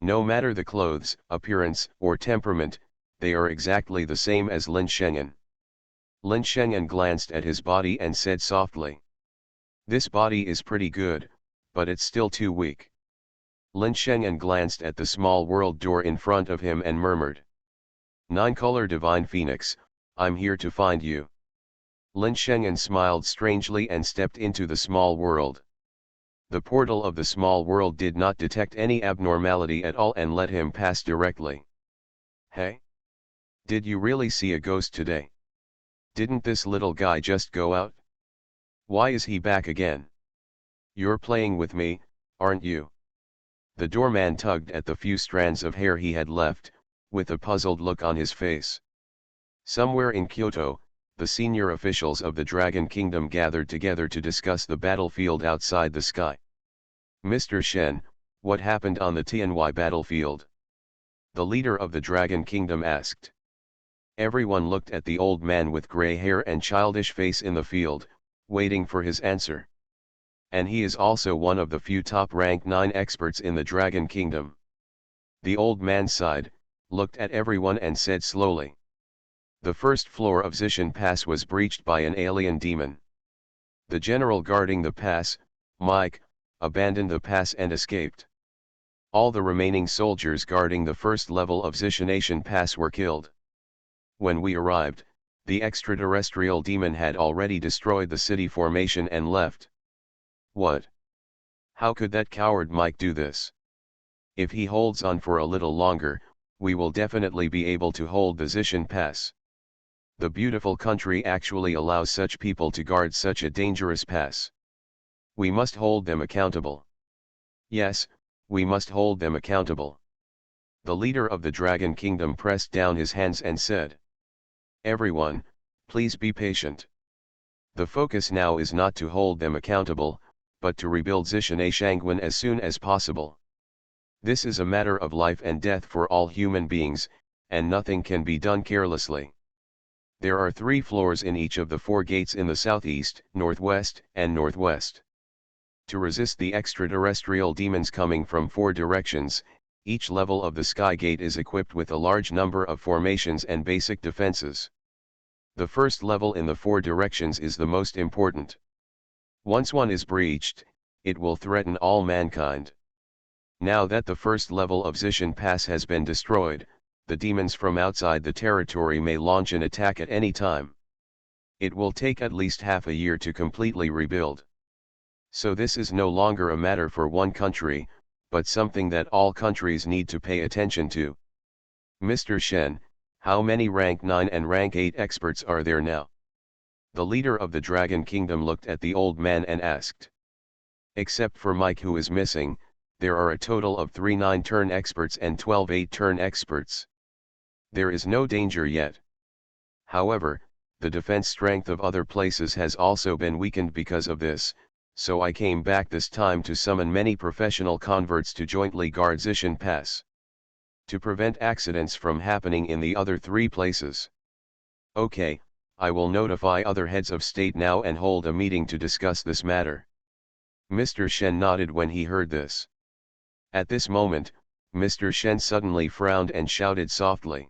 No matter the clothes, appearance, or temperament, they are exactly the same as Lin Shengen. Lin Shengen glanced at his body and said softly. This body is pretty good, but it's still too weak. Lin Shengen glanced at the small world door in front of him and murmured. 9-color Divine Phoenix, I'm here to find you. Lin Shengen smiled strangely and stepped into the small world. The portal of the small world did not detect any abnormality at all and let him pass directly. Hey? Did you really see a ghost today? Didn't this little guy just go out? Why is he back again? You're playing with me, aren't you? The doorman tugged at the few strands of hair he had left, with a puzzled look on his face. Somewhere in Kyoto, the senior officials of the Dragon Kingdom gathered together to discuss the battlefield outside the sky. Mr. Shen, what happened on the Tianwai battlefield? The leader of the Dragon Kingdom asked. Everyone looked at the old man with gray hair and childish face in the field, waiting for his answer. And he is also one of the few top-ranked 9 experts in the Dragon Kingdom. The old man sighed, looked at everyone and said slowly. The first floor of Zishan Pass was breached by an alien demon. The general guarding the pass, Mike, abandoned the pass and escaped. All the remaining soldiers guarding the first level of Zishanation Pass were killed. When we arrived, the extraterrestrial demon had already destroyed the city formation and left. What? How could that coward Mike do this? If he holds on for a little longer, we will definitely be able to hold the Zishan Pass. The beautiful country actually allows such people to guard such a dangerous pass. We must hold them accountable. Yes, we must hold them accountable. The leader of the Dragon Kingdom pressed down his hands and said. Everyone, please be patient. The focus now is not to hold them accountable, but to rebuild Zishane Shangwen as soon as possible. This is a matter of life and death for all human beings, and nothing can be done carelessly. There are 3 floors in each of the 4 gates in the southeast, northwest, and northwest. To resist the extraterrestrial demons coming from 4 directions, Each level of the Sky Gate is equipped with a large number of formations and basic defenses. The first level in the 4 directions is the most important. Once one is breached, it will threaten all mankind. Now that the first level of Zishan Pass has been destroyed, the demons from outside the territory may launch an attack at any time. It will take at least half a year to completely rebuild. So this is no longer a matter for one country, but something that all countries need to pay attention to. Mr. Shen, how many rank 9 and rank 8 experts are there now? The leader of the Dragon Kingdom looked at the old man and asked. Except for Mike, who is missing, there are a total of 3 9-turn experts and 12 8-turn experts. There is no danger yet. However, the defense strength of other places has also been weakened because of this, so I came back this time to summon many professional converts to jointly guard Zishan Pass, to prevent accidents from happening in the other 3 places. Okay, I will notify other heads of state now and hold a meeting to discuss this matter. Mr. Shen nodded when he heard this. At this moment, Mr. Shen suddenly frowned and shouted softly.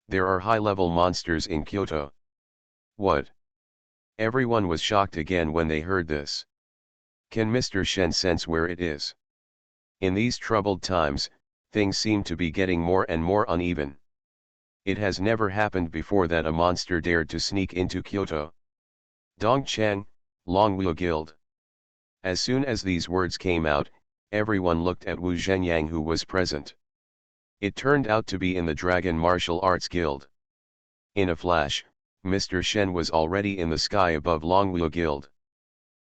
There are high-level monsters in Kyoto. What? Everyone was shocked again when they heard this. Can Mr. Shen sense where it is? In these troubled times, things seem to be getting more and more uneven. It has never happened before that a monster dared to sneak into Kyoto. Dongcheng, Longwu Guild. As soon as these words came out, everyone looked at Wu Zhenyang, who was present. It turned out to be in the Dragon Martial Arts Guild. In a flash, Mr. Shen was already in the sky above Longwu Guild.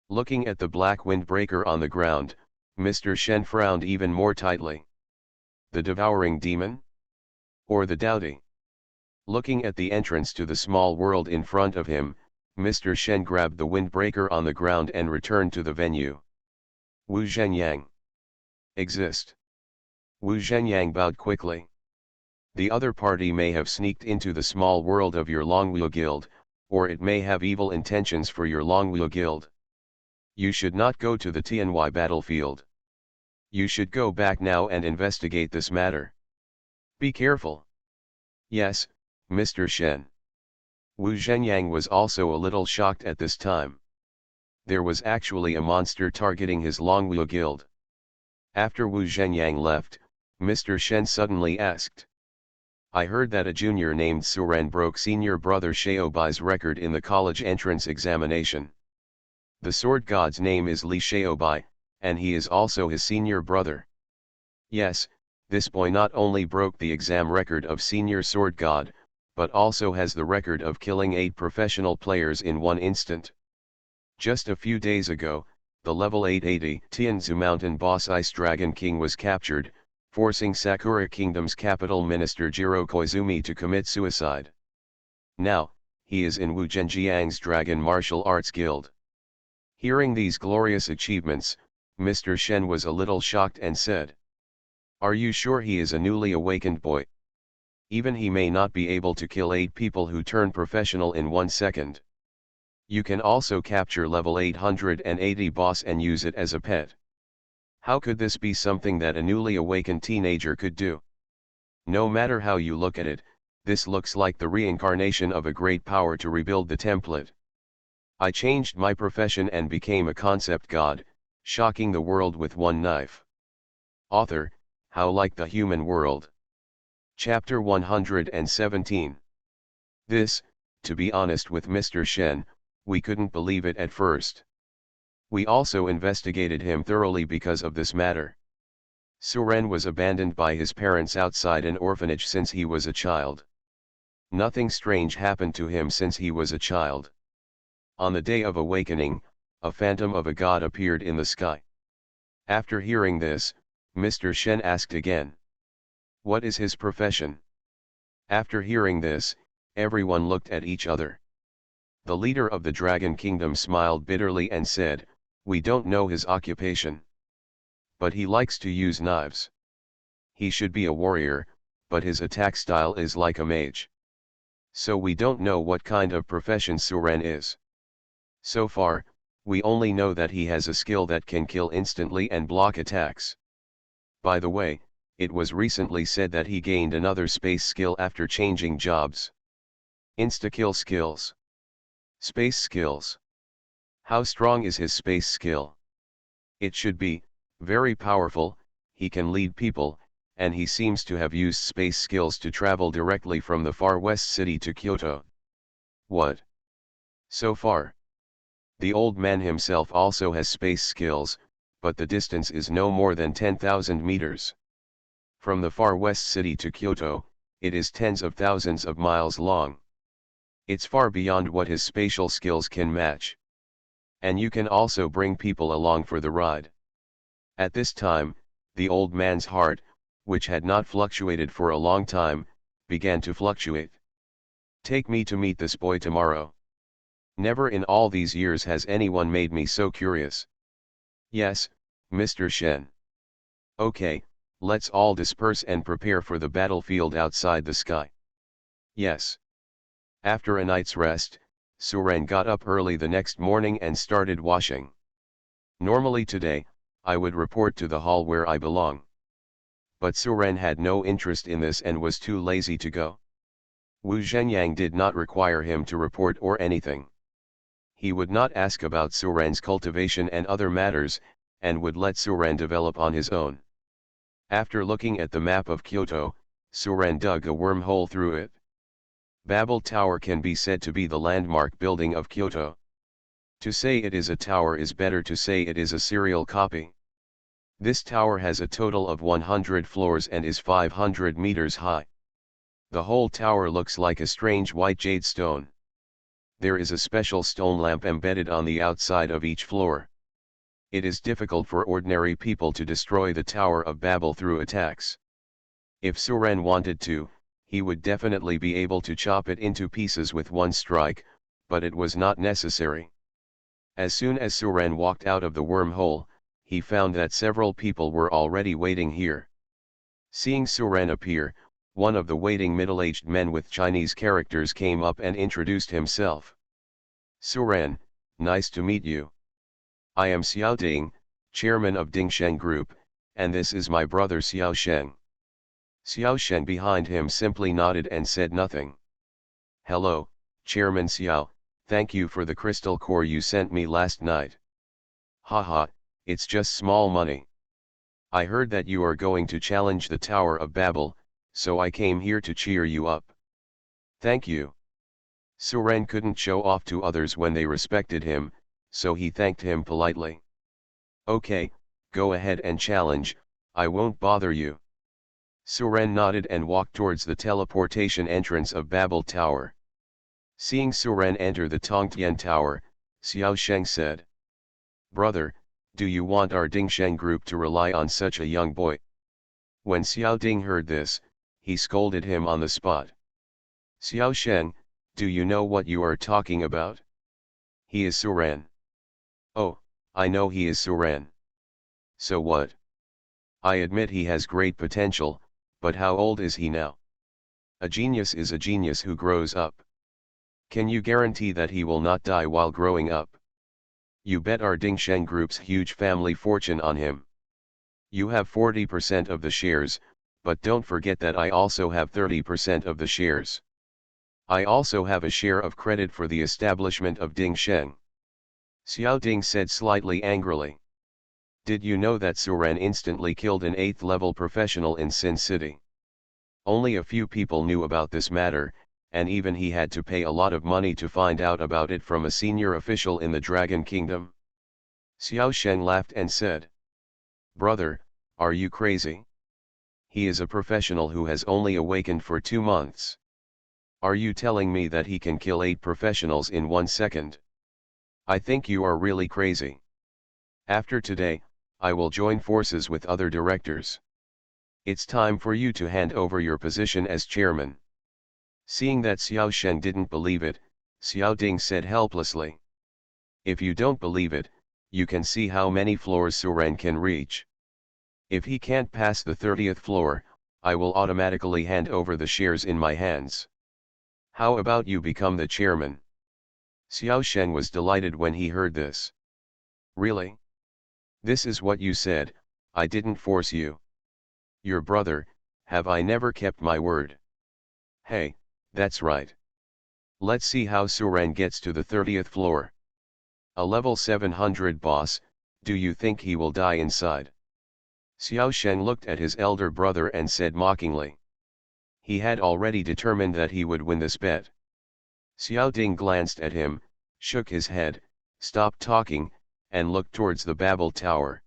Looking at the black windbreaker on the ground, Mr. Shen frowned even more tightly. The devouring demon? Or the Dowdy? Looking at the entrance to the small world in front of him, Mr. Shen grabbed the windbreaker on the ground and returned to the venue. Wu Zhenyang. Exist. Wu Zhenyang bowed quickly. The other party may have sneaked into the small world of your Longwu Guild, or it may have evil intentions for your Longwu Guild. You should not go to the Tianhui battlefield. You should go back now and investigate this matter. Be careful. Yes, Mr. Shen. Wu Zhenyang was also a little shocked at this time. There was actually a monster targeting his Longwu Guild. After Wu Zhenyang left, Mr. Shen suddenly asked. I heard that a junior named Suren broke senior brother Xiaobai's record in the college entrance examination. The sword god's name is Li Xiaobai, and he is also his senior brother. Yes, this boy not only broke the exam record of senior sword god, but also has the record of killing 8 professional players in one instant. Just a few days ago, the level 880 Tianzu Mountain boss Ice Dragon King was captured, forcing Sakura Kingdom's capital minister Jiro Koizumi to commit suicide. Now, he is in Wu Zhenjiang's Dragon Martial Arts Guild. Hearing these glorious achievements, Mr. Shen was a little shocked and said, Are you sure he is a newly awakened boy? Even he may not be able to kill 8 people who turn professional in 1 second. You can also capture level 880 boss and use it as a pet. How could this be something that a newly awakened teenager could do? No matter how you look at it, this looks like the reincarnation of a great power to rebuild the template. I changed my profession and became a concept god, shocking the world with one knife. Author, How Like the Human World. Chapter 117. This, to be honest with Mr. Shen, we couldn't believe it at first. We also investigated him thoroughly because of this matter. Suren was abandoned by his parents outside an orphanage since he was a child. Nothing strange happened to him since he was a child. On the day of awakening, a phantom of a god appeared in the sky. After hearing this, Mr. Shen asked again. What is his profession? After hearing this, everyone looked at each other. The leader of the Dragon Kingdom smiled bitterly and said, We don't know his occupation. But he likes to use knives. He should be a warrior, but his attack style is like a mage. So we don't know what kind of profession Suren is. So far, we only know that he has a skill that can kill instantly and block attacks. By the way, it was recently said that he gained another space skill after changing jobs. Insta-kill skills. Space skills. How strong is his space skill? It should be very powerful. He can lead people, and he seems to have used space skills to travel directly from the far west city to Kyoto. What? So far. The old man himself also has space skills, but the distance is no more than 10,000 meters. From the far west city to Kyoto, it is tens of thousands of miles long. It's far beyond what his spatial skills can match. And you can also bring people along for the ride. At this time, the old man's heart, which had not fluctuated for a long time, began to fluctuate. Take me to meet this boy tomorrow. Never in all these years has anyone made me so curious. Yes, Mr. Shen. Okay, let's all disperse and prepare for the battlefield outside the sky. Yes. After a night's rest, Suren got up early the next morning and started washing. Normally today, I would report to the hall where I belong. But Suren had no interest in this and was too lazy to go. Wu Zhenyang did not require him to report or anything. He would not ask about Suren's cultivation and other matters, and would let Suren develop on his own. After looking at the map of Kyoto, Suren dug a wormhole through it. Babel Tower can be said to be the landmark building of Kyoto. To say it is a tower is better to say it is a serial copy. This tower has a total of 100 floors and is 500 meters high. The whole tower looks like a strange white jade stone. There is a special stone lamp embedded on the outside of each floor. It is difficult for ordinary people to destroy the Tower of Babel through attacks. If Suren wanted to, he would definitely be able to chop it into pieces with one strike, but it was not necessary. As soon as Suren walked out of the wormhole, he found that several people were already waiting here. Seeing Suren appear, one of the waiting middle-aged men with Chinese characters came up and introduced himself. Suren, nice to meet you. I am Xiao Ding, chairman of Dingsheng Group, and this is my brother Xiao Sheng. Xiao Shen behind him simply nodded and said nothing. Hello, Chairman Xiao, thank you for the crystal core you sent me last night. Haha, it's just small money. I heard that you are going to challenge the Tower of Babel, so I came here to cheer you up. Thank you. Suren couldn't show off to others when they respected him, so he thanked him politely. Okay, go ahead and challenge, I won't bother you. Suren nodded and walked towards the teleportation entrance of Babel Tower. Seeing Suren enter the Tongtian Tower, Xiao Sheng said. Brother, do you want our Dingsheng Group to rely on such a young boy? When Xiao Ding heard this, he scolded him on the spot. Xiao Sheng, do you know what you are talking about? He is Suren. Oh, I know he is Suren. So what? I admit he has great potential, but how old is he now? A genius is a genius who grows up. Can you guarantee that he will not die while growing up? You bet our Dingsheng Group's huge family fortune on him. You have 40% of the shares, but don't forget that I also have 30% of the shares. I also have a share of credit for the establishment of Dingsheng. Xiao Ding said slightly angrily. Did you know that Suren instantly killed an 8th level professional in Sin City? Only a few people knew about this matter, and even he had to pay a lot of money to find out about it from a senior official in the Dragon Kingdom. Xiao Sheng laughed and said. Brother, are you crazy? He is a professional who has only awakened for 2 months. Are you telling me that he can kill 8 professionals in 1 second? I think you are really crazy. After today, I will join forces with other directors. It's time for you to hand over your position as chairman. Seeing that Xiao Sheng didn't believe it, Xiao Ding said helplessly. If you don't believe it, you can see how many floors Suren can reach. If he can't pass the 30th floor, I will automatically hand over the shares in my hands. How about you become the chairman? Xiao Sheng was delighted when he heard this. Really? This is what you said, I didn't force you. Your brother, have I never kept my word? Hey, that's right. Let's see how Suren gets to the 30th floor. A level 700 boss, do you think he will die inside? Xiao Shen looked at his elder brother and said mockingly. He had already determined that he would win this bet. Xiao Ding glanced at him, shook his head, stopped talking, and looked towards the Babel Tower.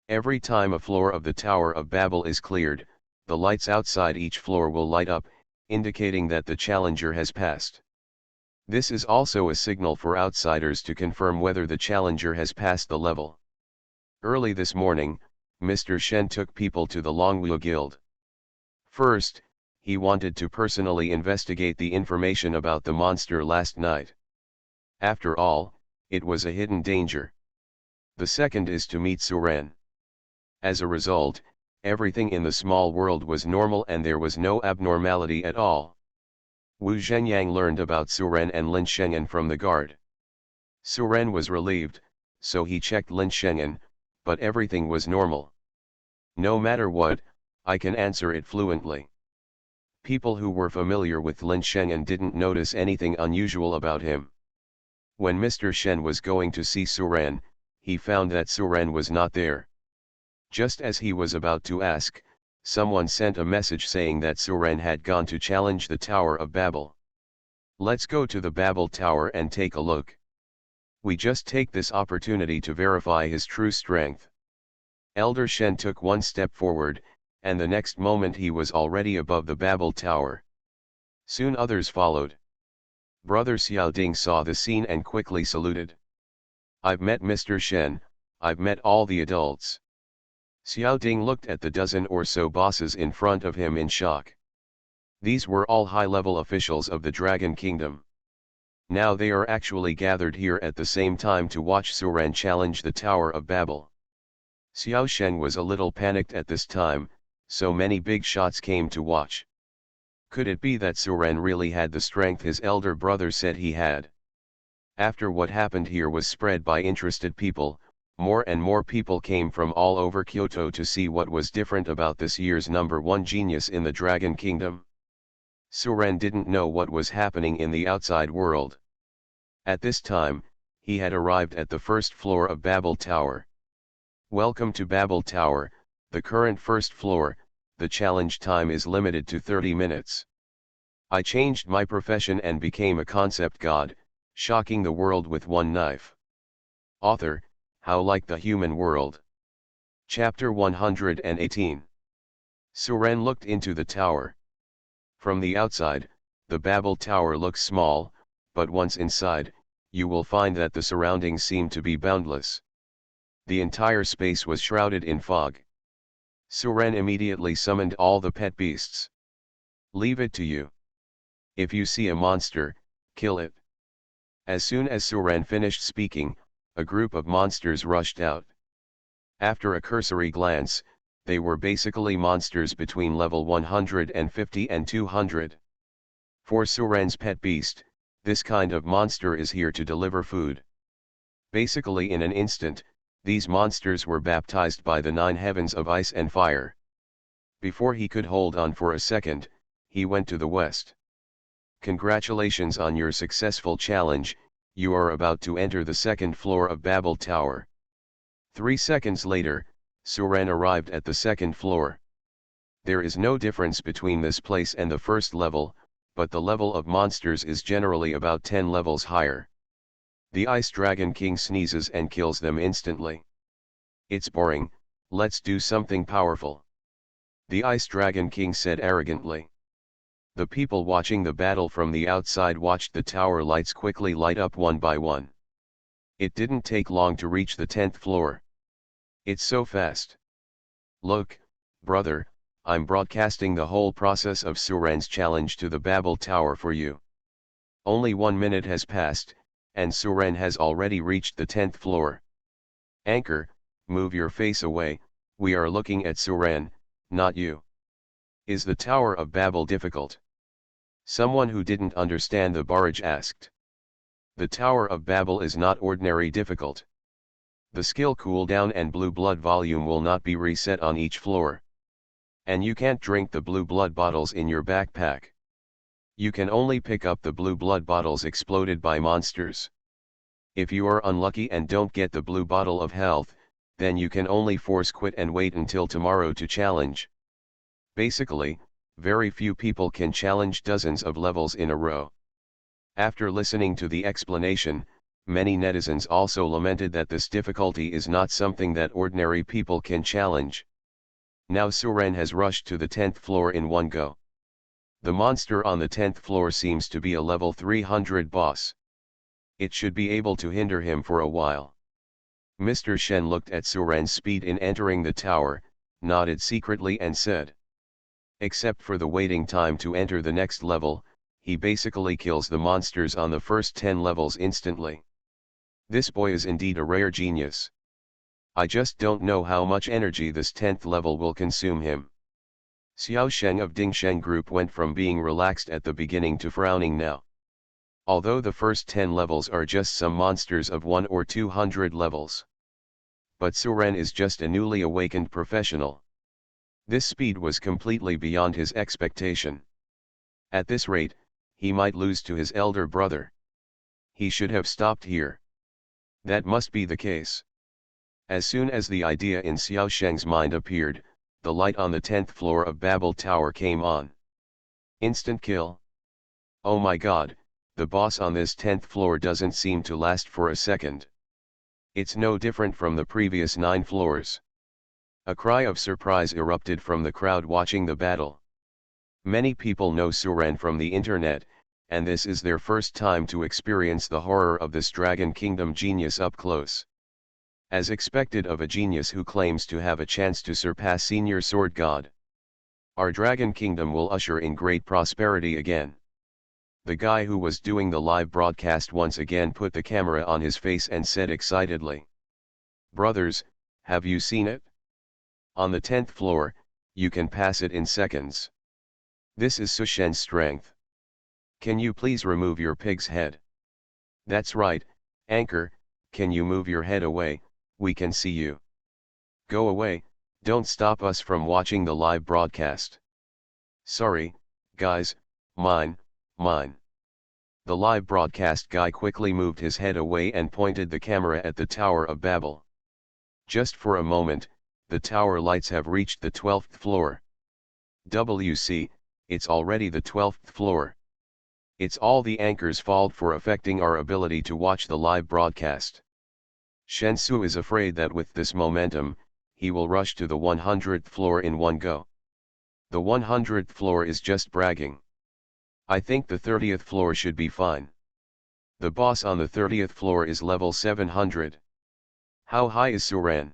Every time a floor of the Tower of Babel is cleared, the lights outside each floor will light up, indicating that the challenger has passed. This is also a signal for outsiders to confirm whether the challenger has passed the level. Early this morning, Mr. Shen took people to the Longwu Guild. First, he wanted to personally investigate the information about the monster last night. After all, it was a hidden danger. The second is to meet Suren. As a result, everything in the small world was normal and there was no abnormality at all. Wu Zhenyang learned about Suren and Lin Shengen from the guard. Suren was relieved, so he checked Lin Shengen, but everything was normal. No matter what, I can answer it fluently. People who were familiar with Lin Shengen didn't notice anything unusual about him. When Mr. Shen was going to see Suren, he found that Suren was not there. Just as he was about to ask, someone sent a message saying that Suren had gone to challenge the Tower of Babel. Let's go to the Babel Tower and take a look. We just take this opportunity to verify his true strength. Elder Shen took one step forward, and the next moment he was already above the Babel Tower. Soon others followed. Brother Xiao Ding saw the scene and quickly saluted. I've met Mr. Shen, I've met all the adults. Xiao Ding looked at the dozen or so bosses in front of him in shock. These were all high-level officials of the Dragon Kingdom. Now they are actually gathered here at the same time to watch Suren challenge the Tower of Babel. Xiao Shen was a little panicked at this time, so many big shots came to watch. Could it be that Suren really had the strength his elder brother said he had? After what happened here was spread by interested people, more and more people came from all over Kyoto to see what was different about this year's #1 genius in the Dragon Kingdom. Suren didn't know what was happening in the outside world. At this time, he had arrived at the first floor of Babel Tower. Welcome to Babel Tower, the current first floor. The challenge time is limited to 30 minutes. I changed my profession and became a concept god, shocking the world with one knife. Author, How Like the Human World. Chapter 118. Suren looked into the tower. From the outside, the Babel Tower looks small, but once inside, you will find that the surroundings seem to be boundless. The entire space was shrouded in fog. Suren immediately summoned all the pet beasts. Leave it to you. If you see a monster, kill it. As soon as Suren finished speaking, a group of monsters rushed out. After a cursory glance, they were basically monsters between level 150 and 200. For Suren's pet beast, this kind of monster is here to deliver food. Basically in an instant, these monsters were baptized by the 9 heavens of ice and fire. Before he could hold on for a second, he went to the west. Congratulations on your successful challenge, you are about to enter the second floor of Babel Tower. 3 seconds later, Suren arrived at the second floor. There is no difference between this place and the first level, but the level of monsters is generally about 10 levels higher. The Ice Dragon King sneezes and kills them instantly. It's boring, let's do something powerful. The Ice Dragon King said arrogantly. The people watching the battle from the outside watched the tower lights quickly light up one by one. It didn't take long to reach the 10th floor. It's so fast. Look, brother, I'm broadcasting the whole process of Suren's challenge to the Babel Tower for you. Only 1 minute has passed, and Suren has already reached the 10th floor. Anchor, move your face away, we are looking at Suren, not you. Is the Tower of Babel difficult? Someone who didn't understand the barrage asked. The Tower of Babel is not ordinary difficult. The skill cooldown and blue blood volume will not be reset on each floor. And you can't drink the blue blood bottles in your backpack. You can only pick up the blue blood bottles exploded by monsters. If you are unlucky and don't get the blue bottle of health, then you can only force quit and wait until tomorrow to challenge. Basically, very few people can challenge dozens of levels in a row. After listening to the explanation, many netizens also lamented that this difficulty is not something that ordinary people can challenge. Now Suren has rushed to the 10th floor in one go. The monster on the 10th floor seems to be a level 300 boss. It should be able to hinder him for a while. Mr. Shen looked at Suren's speed in entering the tower, nodded secretly and said, "Except for the waiting time to enter the next level, he basically kills the monsters on the first 10 levels instantly. This boy is indeed a rare genius. I just don't know how much energy this 10th level will consume him." Xiao Sheng of Dingsheng Group went from being relaxed at the beginning to frowning now. Although the first 10 levels are just some monsters of 1 or 200 levels. But Suren is just a newly awakened professional. This speed was completely beyond his expectation. At this rate, he might lose to his elder brother. He should have stopped here. That must be the case. As soon as the idea in Xiao Sheng's mind appeared, the light on the 10th floor of Babel Tower came on. Instant kill. Oh my god, the boss on this 10th floor doesn't seem to last for a second. It's no different from the previous 9 floors. A cry of surprise erupted from the crowd watching the battle. Many people know Suren from the internet, and this is their first time to experience the horror of this Dragon Kingdom genius up close. As expected of a genius who claims to have a chance to surpass Senior Sword God. Our Dragon Kingdom will usher in great prosperity again. The guy who was doing the live broadcast once again put the camera on his face and said excitedly, "Brothers, have you seen it? On the 10th floor, you can pass it in seconds. This is Sushen's strength. Can you please remove your pig's head? That's right, Anchor, can you move your head away, we can see you. Go away, don't stop us from watching the live broadcast. Sorry, guys, mine. The live broadcast guy quickly moved his head away and pointed the camera at the Tower of Babel. Just for a moment, the tower lights have reached the 12th floor. WC, it's already the 12th floor. It's all the Anchor's fault for affecting our ability to watch the live broadcast. Shen Su is afraid that with this momentum, he will rush to the 100th floor in one go. The 100th floor is just bragging. I think the 30th floor should be fine. The boss on the 30th floor is level 700. How high is Suren?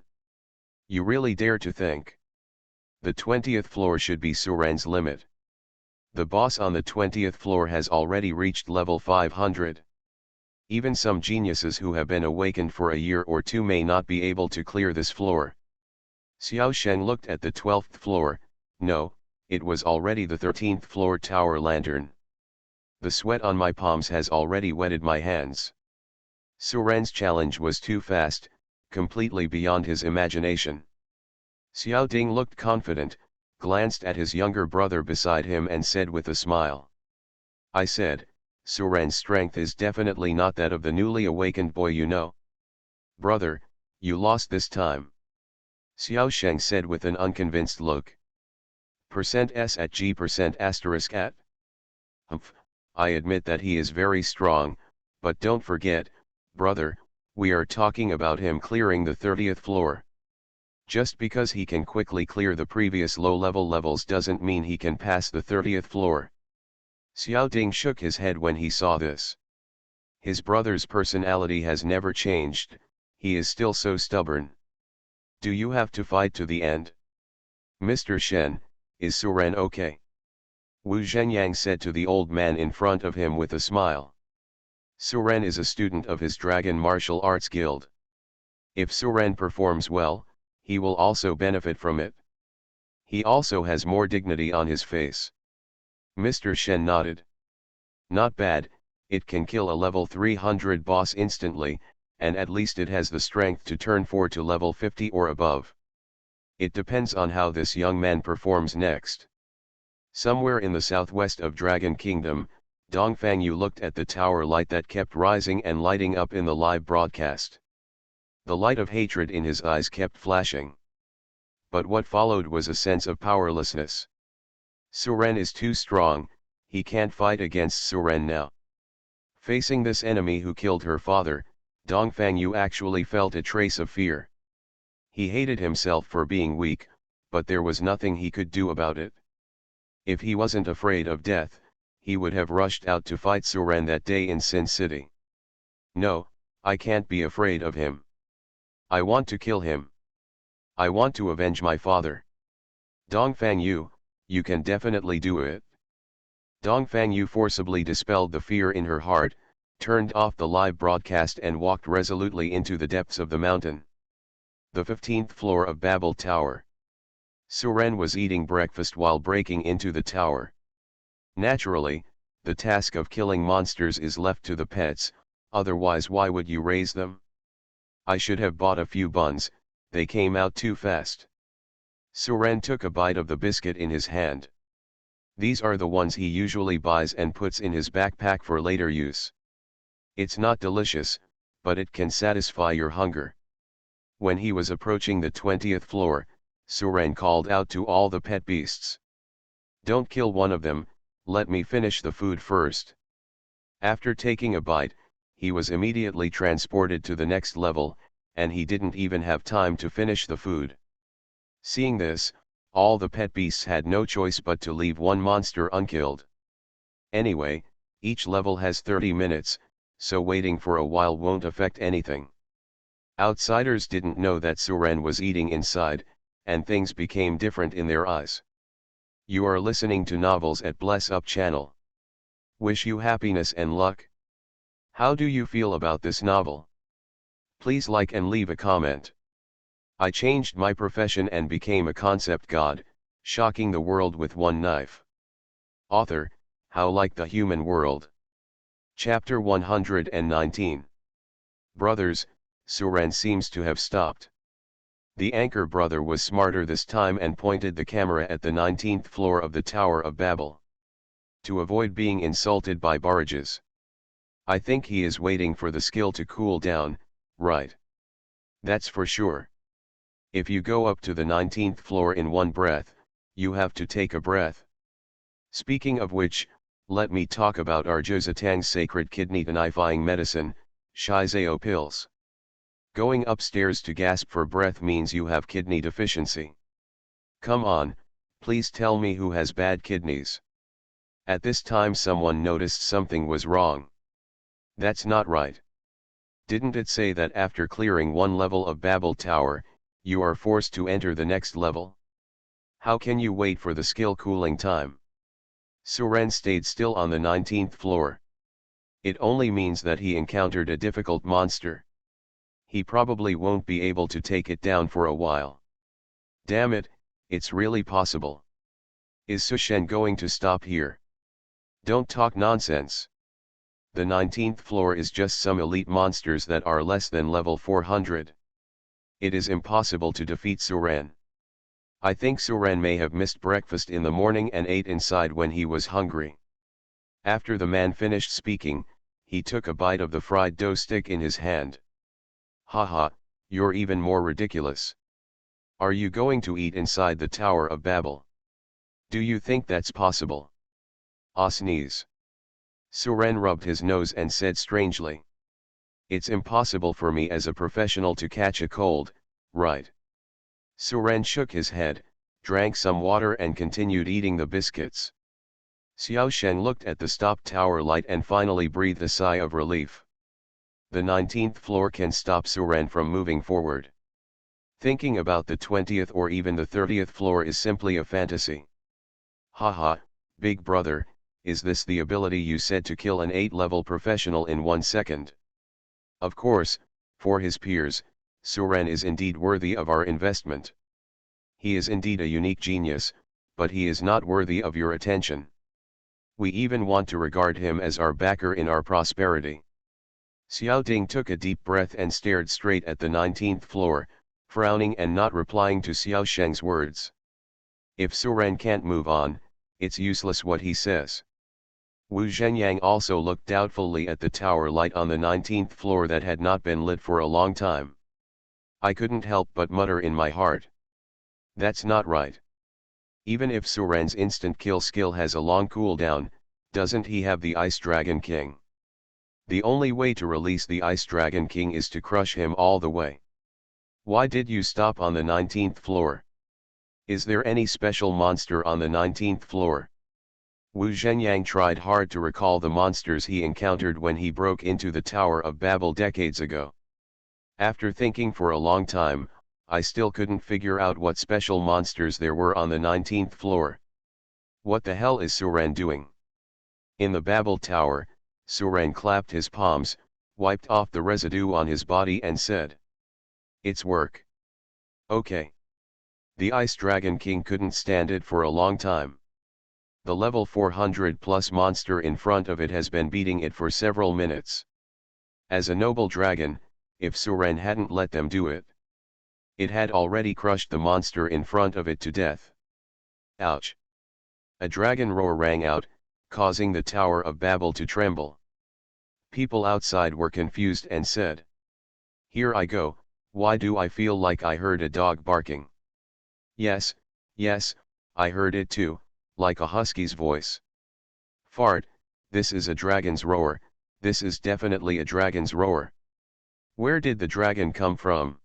You really dare to think? The 20th floor should be Suren's limit. The boss on the 20th floor has already reached level 500. Even some geniuses who have been awakened for a year or two may not be able to clear this floor. Xiao Sheng looked at the 12th floor, no, it was already the 13th floor tower lantern. The sweat on my palms has already wetted my hands. Suren's challenge was too fast, completely beyond his imagination. Xiao Ding looked confident, glanced at his younger brother beside him and said with a smile. I said, Suren's strength is definitely not that of the newly awakened boy you know. Brother, you lost this time. Xiao Sheng said with an unconvinced look. %s at g %* at? Humph, I admit that he is very strong, but don't forget, brother, we are talking about him clearing the 30th floor. Just because he can quickly clear the previous low-level levels doesn't mean he can pass the 30th floor. Xiao Ding shook his head when he saw this. His brother's personality has never changed, he is still so stubborn. Do you have to fight to the end? Mr. Shen, is Suren okay? Wu Zhenyang said to the old man in front of him with a smile. Suren is a student of his Dragon Martial Arts Guild. If Suren performs well, he will also benefit from it. He also has more dignity on his face. Mr. Shen nodded. Not bad, it can kill a level 300 boss instantly, and at least it has the strength to turn 4 to level 50 or above. It depends on how this young man performs next. Somewhere in the southwest of Dragon Kingdom, Dongfang Yu looked at the tower light that kept rising and lighting up in the live broadcast. The light of hatred in his eyes kept flashing. But what followed was a sense of powerlessness. Suren is too strong, he can't fight against Suren now. Facing this enemy who killed her father, Dongfang Yu actually felt a trace of fear. He hated himself for being weak, but there was nothing he could do about it. If he wasn't afraid of death, he would have rushed out to fight Suren that day in Sin City. No, I can't be afraid of him. I want to kill him. I want to avenge my father. Dongfang Yu, you can definitely do it. Dongfang Yu forcibly dispelled the fear in her heart, turned off the live broadcast and walked resolutely into the depths of the mountain. The 15th floor of Babel Tower. Suren was eating breakfast while breaking into the tower. Naturally, the task of killing monsters is left to the pets, otherwise why would you raise them? I should have bought a few buns, they came out too fast. Suren took a bite of the biscuit in his hand. These are the ones he usually buys and puts in his backpack for later use. It's not delicious, but it can satisfy your hunger. When he was approaching the 20th floor, Suren called out to all the pet beasts. Don't kill one of them, let me finish the food first. After taking a bite, he was immediately transported to the next level, and he didn't even have time to finish the food. Seeing this, all the pet beasts had no choice but to leave one monster unkilled. Anyway, each level has 30 minutes, so waiting for a while won't affect anything. Outsiders didn't know that Suren was eating inside, and things became different in their eyes. You are listening to Novels at Bless Up channel. Wish you happiness and luck. How do you feel about this novel? Please like and leave a comment. I changed my profession and became a concept god, shocking the world with one knife. Author, How Like the Human World. Chapter 119. Brothers, Suren seems to have stopped. The anchor brother was smarter this time and pointed the camera at the 19th floor of the Tower of Babel. To avoid being insulted by barrages. I think he is waiting for the skill to cool down, right? That's for sure. If you go up to the 19th floor in one breath, you have to take a breath. Speaking of which, let me talk about Arjosatang's sacred kidney tonifying medicine, Shizao pills. Going upstairs to gasp for breath means you have kidney deficiency. Come on, please tell me who has bad kidneys. At this time someone noticed something was wrong. That's not right. Didn't it say that after clearing one level of Babel Tower, you are forced to enter the next level? How can you wait for the skill cooling time? Suren stayed still on the 19th floor. It only means that he encountered a difficult monster. He probably won't be able to take it down for a while. Damn it, it's really possible. Is Sushen going to stop here? Don't talk nonsense. The 19th floor is just some elite monsters that are less than level 400. It is impossible to defeat Suren. I think Suren may have missed breakfast in the morning and ate inside when he was hungry. After the man finished speaking, he took a bite of the fried dough stick in his hand. Haha, you're even more ridiculous. Are you going to eat inside the Tower of Babel? Do you think that's possible? Ah, sneeze. Suren rubbed his nose and said strangely. It's impossible for me as a professional to catch a cold, right? Suren shook his head, drank some water and continued eating the biscuits. Xiao Shen looked at the stopped tower light and finally breathed a sigh of relief. The 19th floor can stop Suren from moving forward. Thinking about the 20th or even the 30th floor is simply a fantasy. Haha, big brother, is this the ability you said to kill an 8-level professional in 1 second? Of course, for his peers, Suren is indeed worthy of our investment. He is indeed a unique genius, but he is not worthy of your attention. We even want to regard him as our backer in our prosperity. Xiao Ding took a deep breath and stared straight at the 19th floor, frowning and not replying to Xiao Sheng's words. If Su Ren can't move on, it's useless what he says. Wu Zhenyang also looked doubtfully at the tower light on the 19th floor that had not been lit for a long time. I couldn't help but mutter in my heart. That's not right. Even if Su Ren's instant kill skill has a long cooldown, doesn't he have the Ice Dragon King? The only way to release the Ice Dragon King is to crush him all the way. Why did you stop on the 19th floor? Is there any special monster on the 19th floor? Wu Zhenyang tried hard to recall the monsters he encountered when he broke into the Tower of Babel decades ago. After thinking for a long time, I still couldn't figure out what special monsters there were on the 19th floor. What the hell is Su Ren doing? In the Babel Tower, Su Ren clapped his palms, wiped off the residue on his body and said, "It's work. Okay." The Ice Dragon King couldn't stand it for a long time. The level 400 plus monster in front of it has been beating it for several minutes. As a noble dragon, if Su Ren hadn't let them do it, it had already crushed the monster in front of it to death. Ouch! A dragon roar rang out, causing the Tower of Babel to tremble. People outside were confused and said, "Here I go, why do I feel like I heard a dog barking?" Yes, I heard it too, like a husky's voice. Fart, this is a dragon's roar, this is definitely a dragon's roar. Where did the dragon come from?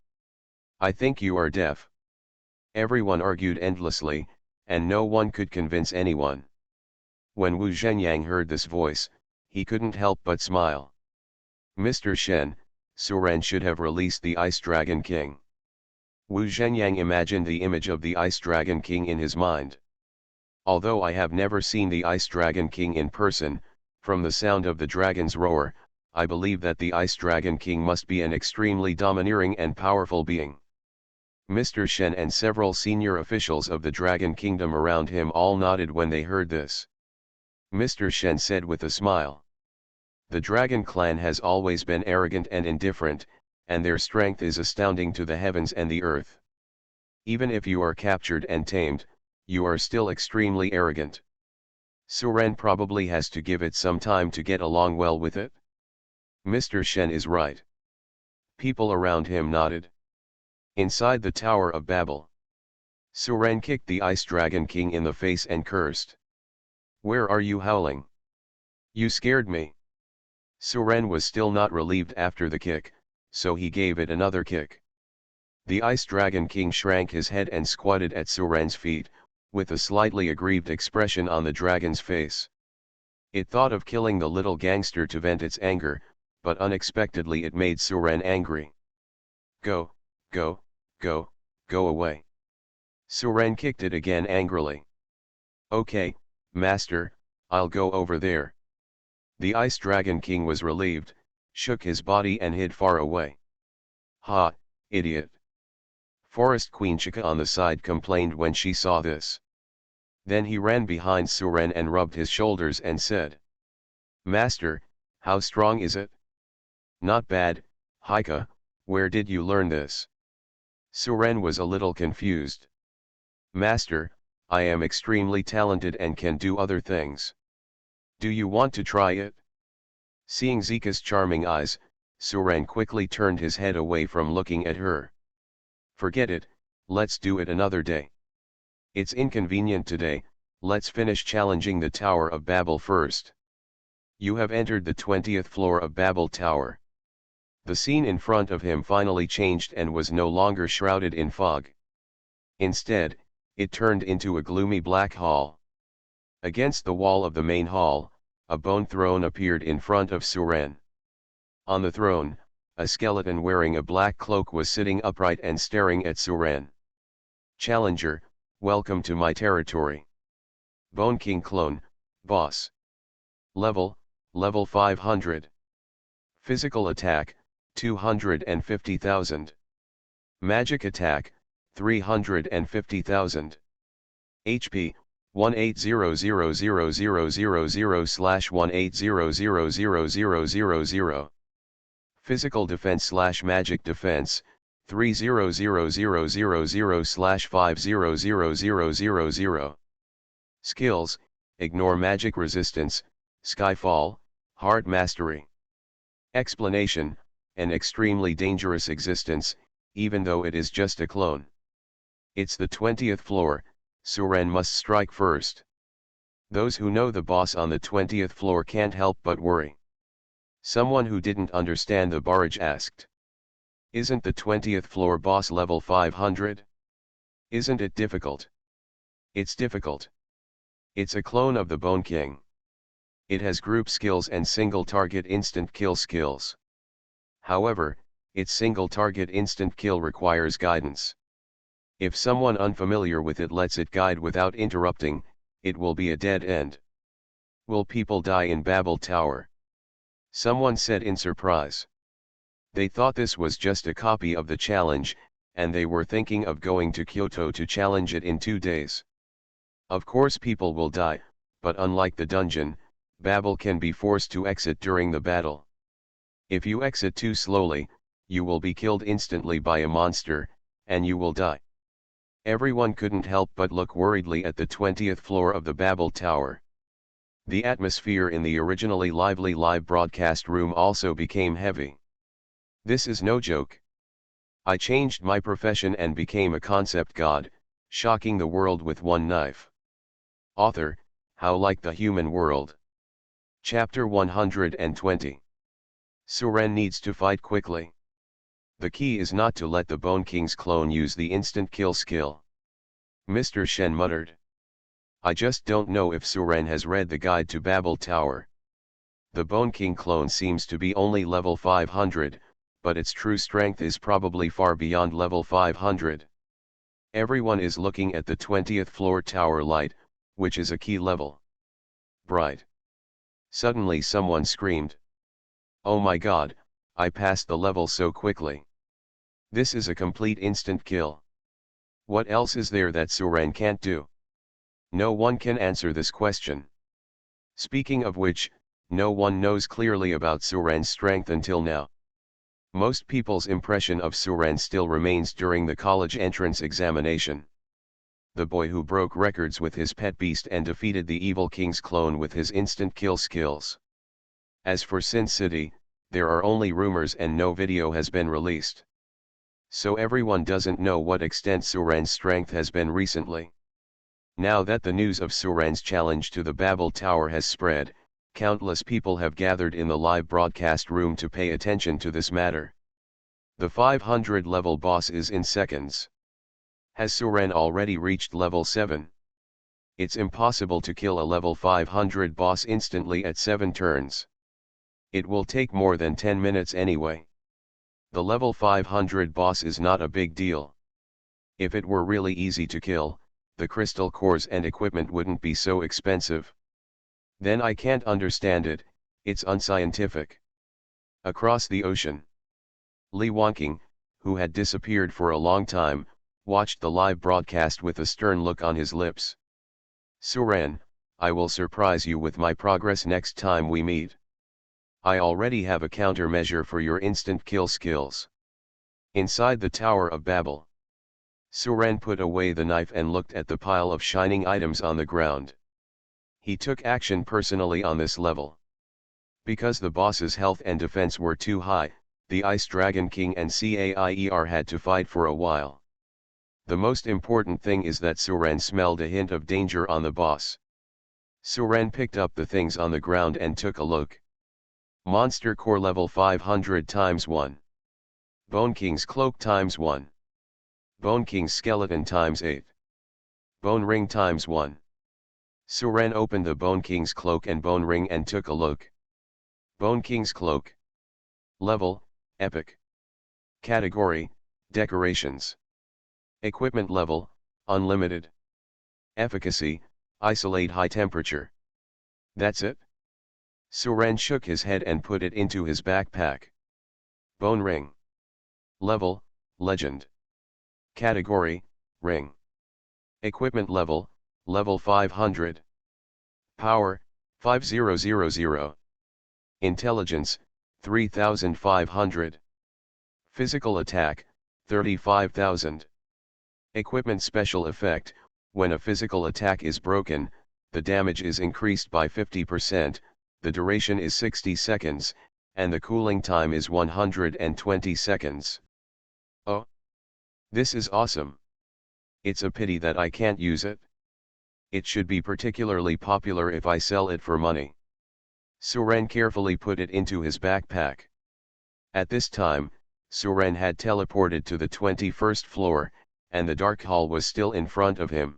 I think you are deaf. Everyone argued endlessly, and no one could convince anyone. When Wu Zhenyang heard this voice, he couldn't help but smile. Mr. Shen, Su Ren should have released the Ice Dragon King. Wu Zhenyang imagined the image of the Ice Dragon King in his mind. Although I have never seen the Ice Dragon King in person, from the sound of the dragon's roar, I believe that the Ice Dragon King must be an extremely domineering and powerful being. Mr. Shen and several senior officials of the Dragon Kingdom around him all nodded when they heard this. Mr. Shen said with a smile, "The Dragon Clan has always been arrogant and indifferent, and their strength is astounding to the heavens and the earth. Even if you are captured and tamed, you are still extremely arrogant. Su Ren probably has to give it some time to get along well with it." Mr. Shen is right. People around him nodded. Inside the Tower of Babel, Su Ren kicked the Ice Dragon King in the face and cursed. "Where are you howling? You scared me." Su Ren was still not relieved after the kick, so he gave it another kick. The Ice Dragon King shrank his head and squatted at Su Ren's feet, with a slightly aggrieved expression on the dragon's face. It thought of killing the little gangster to vent its anger, but unexpectedly it made Su Ren angry. Go away." Su Ren kicked it again angrily. "Okay, master, I'll go over there." The Ice Dragon King was relieved, shook his body and hid far away. "Ha, idiot." Forest Queen Chika on the side complained when she saw this. Then he ran behind Su Ren and rubbed his shoulders and said, "Master, how strong is it?" "Not bad, Haika, where did you learn this?" Su Ren was a little confused. "Master, I am extremely talented and can do other things. Do you want to try it?" Seeing Zika's charming eyes, Su Ren quickly turned his head away from looking at her. "Forget it, let's do it another day. It's inconvenient today, let's finish challenging the Tower of Babel first." You have entered the 20th floor of Babel Tower. The scene in front of him finally changed and was no longer shrouded in fog. Instead, it turned into a gloomy black hall. Against the wall of the main hall, a bone throne appeared in front of Su Ren. On the throne, a skeleton wearing a black cloak was sitting upright and staring at Su Ren. "Challenger, welcome to my territory." Bone King Clone, Boss. Level 500. Physical attack, 250,000. Magic attack, 350,000. HP, 1800000/180000000. Physical defense/magic defense, 300000/500000. Skills: ignore magic resistance, skyfall, hard mastery. Explanation: an extremely dangerous existence, even though it is just a clone. It's the 20th floor, Suren must strike first. Those who know the boss on the 20th floor can't help but worry. Someone who didn't understand the barrage asked. Isn't the 20th floor boss level 500? Isn't it difficult? It's difficult. It's a clone of the Bone King. It has group skills and single target instant kill skills. However, its single target instant kill requires guidance. If someone unfamiliar with it lets it guide without interrupting, it will be a dead end. Will people die in Babel Tower? Someone said in surprise. They thought this was just a copy of the challenge, and they were thinking of going to Kyoto to challenge it in 2 days. Of course people will die, but unlike the dungeon, Babel can be forced to exit during the battle. If you exit too slowly, you will be killed instantly by a monster, and you will die. Everyone couldn't help but look worriedly at the 20th floor of the Babel Tower. The atmosphere in the originally lively live broadcast room also became heavy. This is no joke. I changed my profession and became a concept god, shocking the world with one knife. Author: How Like the Human World. Chapter 120. Suren needs to fight quickly. The key is not to let the Bone King's clone use the instant kill skill. Mr. Shen muttered. I just don't know if Suren has read the guide to Babel Tower. The Bone King clone seems to be only level 500, but its true strength is probably far beyond level 500. Everyone is looking at the 20th floor tower light, which is a key level. Bright. Suddenly someone screamed. Oh my god, I passed the level so quickly. This is a complete instant kill. What else is there that Suren can't do? No one can answer this question. Speaking of which, no one knows clearly about Suren's strength until now. Most people's impression of Suren still remains during the college entrance examination. The boy who broke records with his pet beast and defeated the evil king's clone with his instant kill skills. As for Sin City, there are only rumors and no video has been released. So everyone doesn't know what extent Suren's strength has been recently. Now that the news of Suren's challenge to the Babel Tower has spread, countless people have gathered in the live broadcast room to pay attention to this matter. The 500 level boss is in seconds. Has Suren already reached level 7? It's impossible to kill a level 500 boss instantly at 7 turns. It will take more than 10 minutes anyway. The level 500 boss is not a big deal. If it were really easy to kill, the crystal cores and equipment wouldn't be so expensive. Then I can't understand it, it's unscientific. Across the ocean, Li Wanqing, who had disappeared for a long time, watched the live broadcast with a stern look on his lips. Suren, I will surprise you with my progress next time we meet. I already have a countermeasure for your instant kill skills. Inside the Tower of Babel, Suren put away the knife and looked at the pile of shining items on the ground. He took action personally on this level. Because the boss's health and defense were too high, the Ice Dragon King and Cair had to fight for a while. The most important thing is that Suren smelled a hint of danger on the boss. Suren picked up the things on the ground and took a look. Monster Core level 500 times 1. Bone King's Cloak times 1. Bone King's Skeleton times 8. Bone Ring times 1. Suren opened the Bone King's Cloak and Bone Ring and took a look. Bone King's Cloak. Level, Epic. Category, Decorations. Equipment level, Unlimited. Efficacy, Isolate High Temperature. That's it? Suren shook his head and put it into his backpack. Bone Ring. Level, Legend. Category, Ring. Equipment level, Level 500. Power, 5000. Intelligence, 3500. Physical attack, 35,000. Equipment special effect: when a physical attack is broken, the damage is increased by 50%, the duration is 60 seconds, and the cooling time is 120 seconds. Oh! This is awesome. It's a pity that I can't use it. It should be particularly popular if I sell it for money. Suren carefully put it into his backpack. At this time, Suren had teleported to the 21st floor, and the dark hall was still in front of him.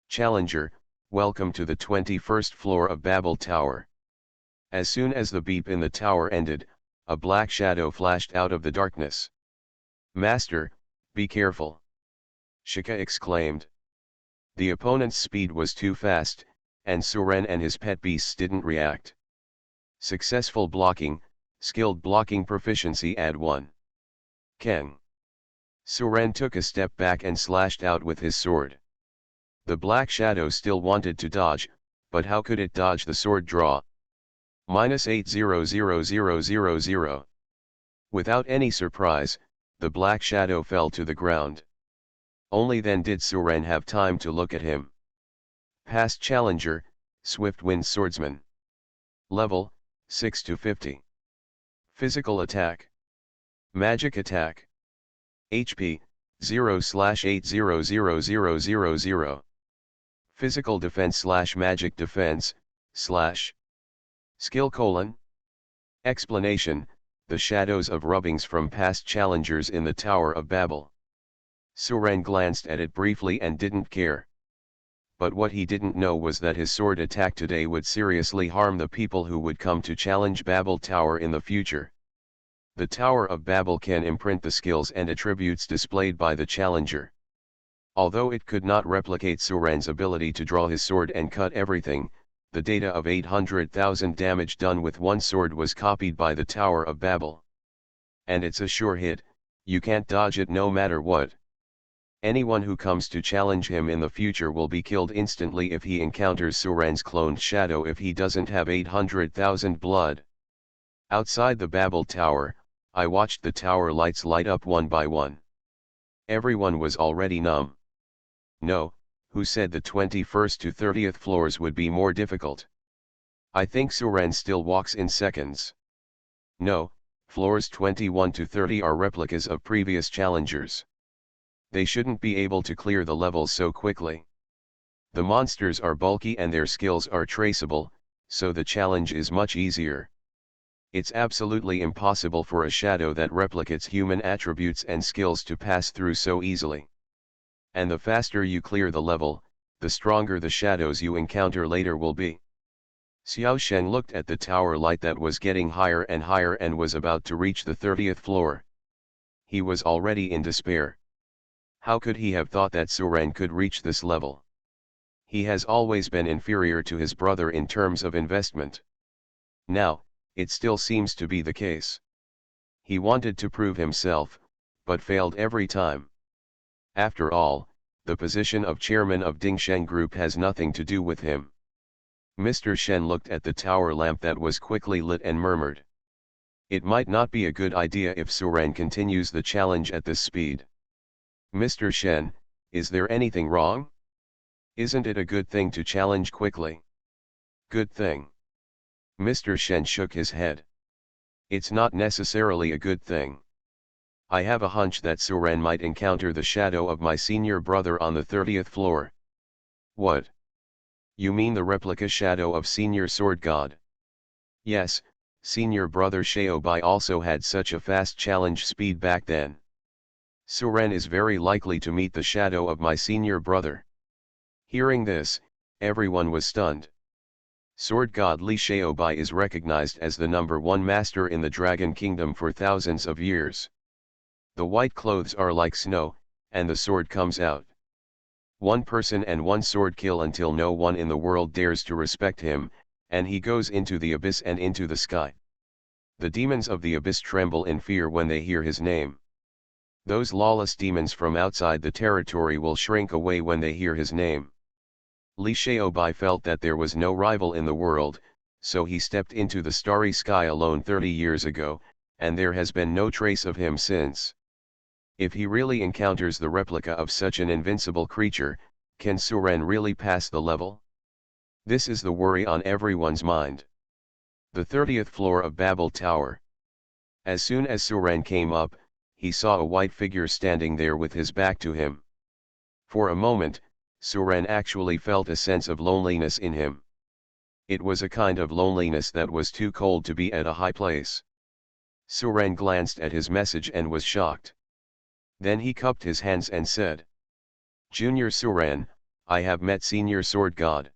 Challenger, welcome to the 21st floor of Babel Tower. As soon as the beep in the tower ended, a black shadow flashed out of the darkness. Master, be careful! Shika exclaimed. The opponent's speed was too fast, and Suren and his pet beasts didn't react. Successful blocking, skilled blocking proficiency add 1. Keng. Suren took a step back and slashed out with his sword. The black shadow still wanted to dodge, but how could it dodge the sword draw? -80000. Without any surprise, the black shadow fell to the ground. Only then did Suren have time to look at him. Past Challenger, Swift Wind Swordsman. Level, 6 to 50. Physical attack. Magic attack. HP, 0/8000000. Physical defense/magic defense, / Skill : Explanation: the shadows of rubbings from past challengers in the Tower of Babel. Suren glanced at it briefly and didn't care. But what he didn't know was that his sword attack today would seriously harm the people who would come to challenge Babel Tower in the future. The Tower of Babel can imprint the skills and attributes displayed by the challenger. Although it could not replicate Suren's ability to draw his sword and cut everything, the data of 800,000 damage done with one sword was copied by the Tower of Babel. And it's a sure hit, you can't dodge it no matter what. Anyone who comes to challenge him in the future will be killed instantly if he encounters Suren's cloned shadow if he doesn't have 800,000 blood. Outside the Babel Tower, I watched the tower lights light up one by one. Everyone was already numb. No, who said the 21st to 30th floors would be more difficult? I think Suren still walks in seconds. No, floors 21 to 30 are replicas of previous challengers. They shouldn't be able to clear the levels so quickly. The monsters are bulky and their skills are traceable, so the challenge is much easier. It's absolutely impossible for a shadow that replicates human attributes and skills to pass through so easily. And the faster you clear the level, the stronger the shadows you encounter later will be. Xiao Shen looked at the tower light that was getting higher and higher and was about to reach the 30th floor. He was already in despair. How could he have thought that Suren could reach this level? He has always been inferior to his brother in terms of investment. Now, it still seems to be the case. He wanted to prove himself, but failed every time. After all, the position of chairman of Dingsheng Group has nothing to do with him. Mr. Shen looked at the tower lamp that was quickly lit and murmured. It might not be a good idea if Suren continues the challenge at this speed. Mr. Shen, is there anything wrong? Isn't it a good thing to challenge quickly? Good thing. Mr. Shen shook his head. It's not necessarily a good thing. I have a hunch that Suren might encounter the shadow of my senior brother on the 30th floor. What? You mean the replica shadow of senior sword god? Yes, senior brother Xiaobai also had such a fast challenge speed back then. Suren is very likely to meet the shadow of my senior brother. Hearing this, everyone was stunned. Sword god Li Xiaobai is recognized as the #1 master in the Dragon Kingdom for thousands of years. The white clothes are like snow, and the sword comes out. One person and one sword kill until no one in the world dares to respect him, and he goes into the abyss and into the sky. The demons of the abyss tremble in fear when they hear his name. Those lawless demons from outside the territory will shrink away when they hear his name. Li Xiaobai felt that there was no rival in the world, so he stepped into the starry sky alone 30 years ago, and there has been no trace of him since. If he really encounters the replica of such an invincible creature, can Suren really pass the level? This is the worry on everyone's mind. The 30th floor of Babel Tower. As soon as Suren came up, he saw a white figure standing there with his back to him. For a moment, Suren actually felt a sense of loneliness in him. It was a kind of loneliness that was too cold to be at a high place. Suren glanced at his message and was shocked. Then he cupped his hands and said, "Junior Suren, I have met Senior Sword God."